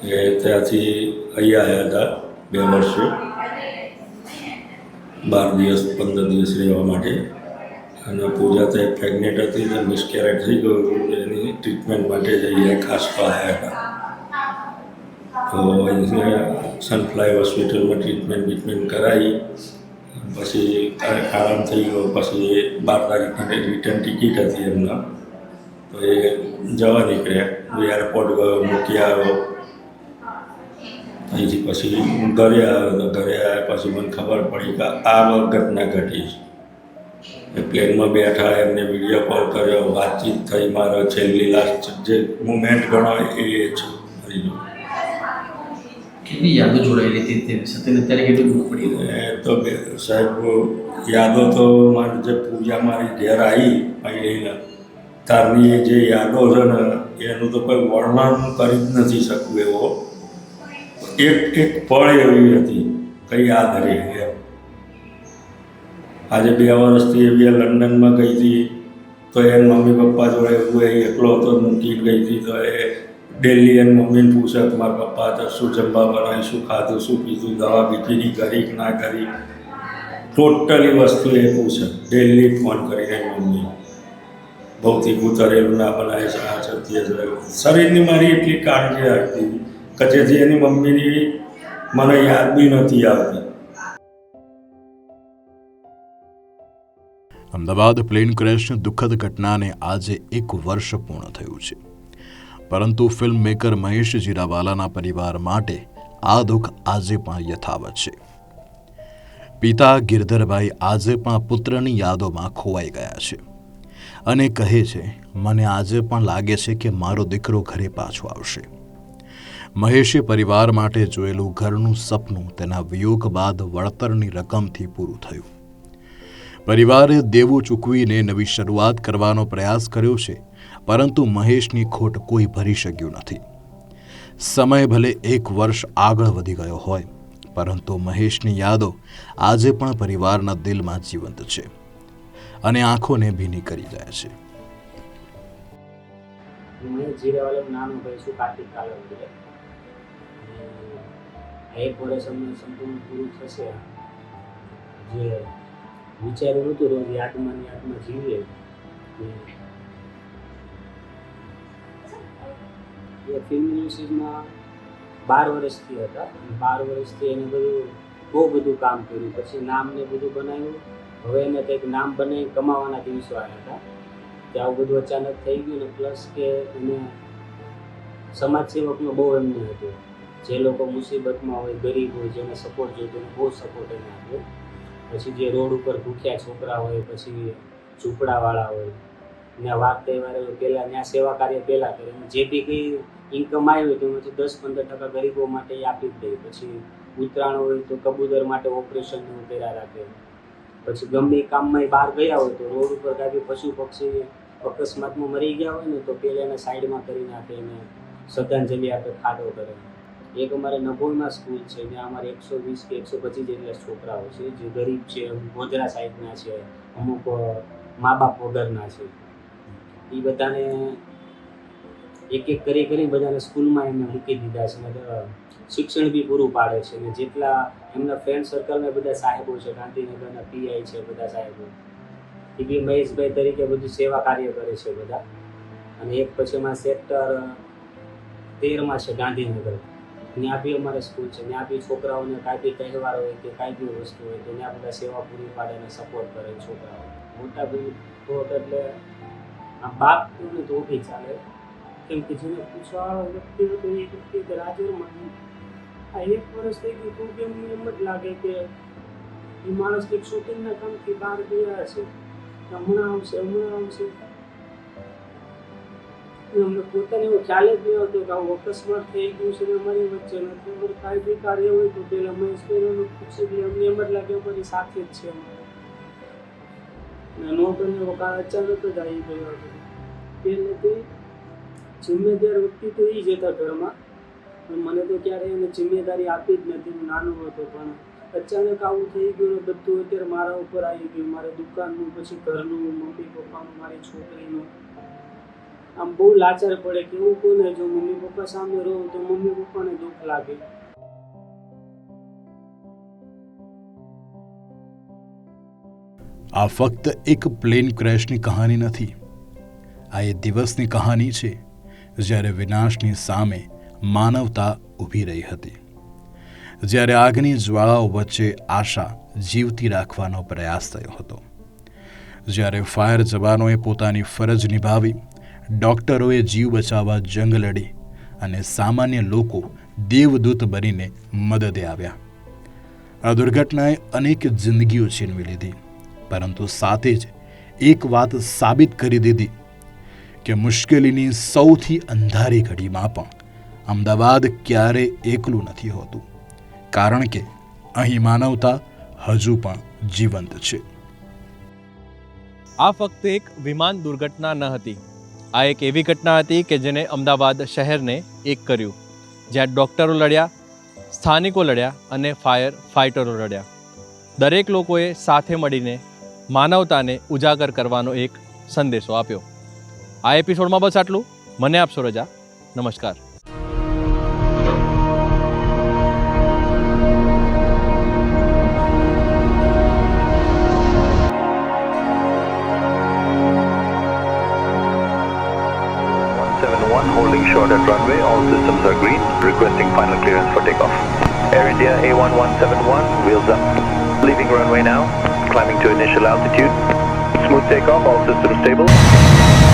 એ ત્યાંથી અહીંયા આવ્યા હતા 2 વર્ષો, 12 દિવસ 15 દિવસ રહેવા માટે. અને પૂજા તો પ્રેગ્નેન્ટ હતી તો મિસકેરેજ થઈ ગયું, એની ટ્રીટમેન્ટ માટે જઈએ ખાસ તો આવ્યા હતા. તો સનફ્લાય હોસ્પિટલમાં ટ્રીટમેન્ટ કરાવી, પછી આરામ થઈ ગયો. પછી 12 તારીખની રિટર્ન ટિકિટ હતી એમના, તો એ જવા નીકળ્યા. એરપોર્ટ ગયો, મૂકી આવ્યો. અહીંથી પછી હું ઘરે આવ્યો. તો ઘરે આવ્યા પછી મને ખબર પડી કે આ ઘટના ઘટી. એ પ્લેનમાં બેઠા, એમને વિડીયો કોલ કર્યો, વાતચીત થઈ. મારો છેલ્લી લાસ્ટ જે મુમેન્ટ ગણાય એ છું. કેટલી યાદો જોડાયેલી હતી તે સાથે, અત્યારે કેટલું દુઃખ પડી? તો સાહેબ યાદો તો મારી જે પૂજા મારી ઘેર આવી અહીંના તારની જે યાદો છે ને એનું તો કોઈ વર્ણન કરી જ નથી શકવું એવો. એક પળ એવી હતી કંઈ યાદ રહી એમ. આજે 2 વર્ષથી એવી લંડનમાં ગઈ હતી, તો એના મમ્મી પપ્પા જોડે હું એકલો હતો, મૂકીને ગઈ હતી. તો એ ડેલી એને મમ્મીને પૂછે કે મારા પપ્પા તો શું જમવા બનાવી, શું ખાધું, શું પીધું, દવા બીપીની કરી કે ના કરી, ટોટલી વસ્તુ એ પૂછે ડેલી ફોન કરીને. મમ્મી ભૌતિક ઉતરેલું ના બનાવે છે, આ છે તે છે. શરીરની મારી એટલી કાળજી રાખતી કે જેથી એની મમ્મીની મને યાદ બી નથી આવતી. અમદાવાદ પ્લેન ક્રેશની દુઃખદ ઘટનાને આજે 1 વર્ષ પૂર્ણ થયું છે, પરંતુ ફિલ્મ મેકર મહેશ જીરાવાલાના પરિવાર માટે આ દુઃખ આજે પણ યથાવત છે. પિતા ગિરધરભાઈ આજે પણ પુત્રની યાદોમાં ખોવાઈ ગયા છે અને કહે છે, મને આજે પણ લાગે છે કે મારો દીકરો ઘરે પાછો આવશે. મહેશે પરિવાર માટે જોયેલું ઘરનું સપનું તેના વિયોગ બાદ વળતરની રકમથી પૂરું થયું. પરિવારે દેવું ચૂકવીને નવી શરૂઆત કરવાનો પ્રયાસ કર્યો છે, પરંતુ મહેશની ખોટ કોઈ ભરી શક્યું નથી. સમય ભલે 1 વર્ષ આગળ વધી ગયો હોય, પરંતુ મહેશની યાદો આજે પણ પરિવારના દિલમાં જીવંત છે અને આંખોને ભીની કરી જાય છે. मैं जीरे वाले नाम भाई શું કાર્તિક કાલવડે એક વર્ષ અમને સંપૂર્ણ પૂરું થશે જે વિચાર્યું હતું રોજ યાદમાં જીવીએ એ ફિલ્મ ઇન્ડસ્ટ્રીમાં 12 વર્ષથી હતા 12 વર્ષથી એને બહુ બધું કામ કર્યું પછી નામને બધું બનાવ્યું હવે એને કંઈક નામ બનાવી કમાવાના દિવસો આવ્યા હતા કે આવું બધું અચાનક થઈ ગયું ને પ્લસ કે એને સમાજ સેવકનો બહુ એમને હતું જે લોકો મુસીબતમાં હોય ગરીબ હોય જેને સપોર્ટ જોઈતો એને બહુ સપોર્ટ એને આપ્યો પછી જે રોડ ઉપર ભૂખ્યા છોકરા હોય પછી ઝૂંપડાવાળા હોય ને વાર તહેવારે પહેલાં ત્યાં સેવા કાર્ય પહેલાં કરે જે બી કંઈ ઇન્કમ આવી હોય તેમાંથી 10-15% ગરીબો માટે આપી જ દે પછી ઉત્તરાયણ હોય તો કબૂતર માટે ઓપરેશન કર્યા રાખે પછી ગમે કામમાં બહાર ગયા હોય તો રોડ ઉપર કાંઈ પશુ પક્ષી અકસ્માતમાં મરી ગયા હોય ને તો પહેલાં એને સાઈડમાં કરી નાખે એને શ્રદ્ધાંજલિ આપે ખાડો કરે એક અમારે નભોઈમાં સ્કૂલ છે જ્યાં અમારે 120 કે 125 જેટલા છોકરાઓ છે જે ગરીબ છે ગોધરા સાઈડના છે અમુક મા બાપ વગરના છે એ બધાને એક કરી બધાને સ્કૂલમાં એમને મૂકી દીધા છે ને શિક્ષણ બી પૂરું પાડે છે ને જેટલા એમના ફ્રેન્ડ સર્કલમાં બધા સાહેબો છે ગાંધીનગરના પીઆઈ છે બધા સાહેબો એ બી મહેશભાઈ તરીકે બધું સેવા કાર્ય કરે છે બધા અને એક પછી એમાં સેક્ટર 13માં છે ગાંધીનગર ત્યાં બી અમારે સ્કૂલ છે ત્યાં બી છોકરાઓને કાંઈ બી તહેવાર હોય કે કાંઈ બી વસ્તુ હોય તો ત્યાં બધા સેવા પૂરી પાડે અને સપોર્ટ કરે છોકરાઓ મોટા ભાઈ થોટ એટલે આ બાપ ને તો બી ચાલે કેમ કે જેને પૂછવાવાળો વ્યક્તિ હતો એ વ્યક્તિ કે રાજ્યમાં આ 1 વર્ષ થઈ ગયું તો બી અમને એમ જ લાગે કે એ માણસ કંઈક શૂટિંગના કામથી બહાર ગયા છે હમણાં આવશે અમને પોતાને એવો ખ્યાલ જ નહીં આવતો કે આવું અકસ્માત થઈ ગયું છે ને અમારી વચ્ચે નથી અમારે કાંઈ બી કાર્ય હોય તો પહેલાં મહેશભાઈને પૂછી લઈએ અમને એમ જ લાગે અમારી સાથે જ છે ને નો બને અચાનક જ આવી ગયો હતો પહેલેથી જિમ્મેદાર વ્યક્તિ તો એ જ હતા ઘરમાં પણ મને તો ક્યારેય એને જિમ્મેદારી આપી જ નથી હું નાનો હતો પણ અચાનક આવું થઈ ગયું ને બધું અત્યારે મારા ઉપર આવી ગયું મારે દુકાનનું પછી ઘરનું મમ્મી પપ્પાનું મારી છોકરીનું આમ બહુ લાચાર પડે કે એવું કોને જો મમ્મી પપ્પા સામે રહું તો મમ્મી પપ્પાને દુઃખ લાગે આ ફક્ત એક પ્લેન ક્રેશની કહાની નથી આ એ દિવસની કહાની છે જ્યારે વિનાશની સામે માનવતા ઊભી રહી હતી જ્યારે આગની જ્વાળાઓ વચ્ચે આશા જીવતી રાખવાનો પ્રયાસ થયો હતો જ્યારે ફાયર જવાનોએ પોતાની ફરજ નિભાવી ડૉક્ટરોએ જીવ બચાવવા જંગ લડી અને સામાન્ય લોકો દેવદૂત બનીને મદદે આવ્યા આ દુર્ઘટનાએ અનેક જિંદગીઓ છીનવી લીધી પરંતુ સાથે જ એક વાત સાબિત કરી દીધી કે મુશ્કેલીની સૌથી અંધારી ઘડીમાં પણ અમદાવાદ ક્યારેય એકલું નથી હોતું કારણ કે અહીં માનવતા હજુ પણ જીવંત છે આ ફક્ત એક વિમાન દુર્ઘટના ન હતી આ એક એવી ઘટના હતી કે જેને અમદાવાદ શહેરને એક કર્યું જ્યાં ડૉક્ટરો લડ્યા સ્થાનિકો લડ્યા અને ફાયર ફાઇટરો લડ્યા દરેક લોકોએ સાથે મળીને માનવતાને ઉજાગર કરવાનો એક સંદેશો આપ્યો આ એપિસોડમાં બસ આટલું મને આપશો રજા નમસ્કાર Holding short at runway, all systems are green, requesting final clearance for takeoff. Air India A1171, wheels up. Leaving runway now, climbing to initial altitude. Smooth takeoff, all systems stable.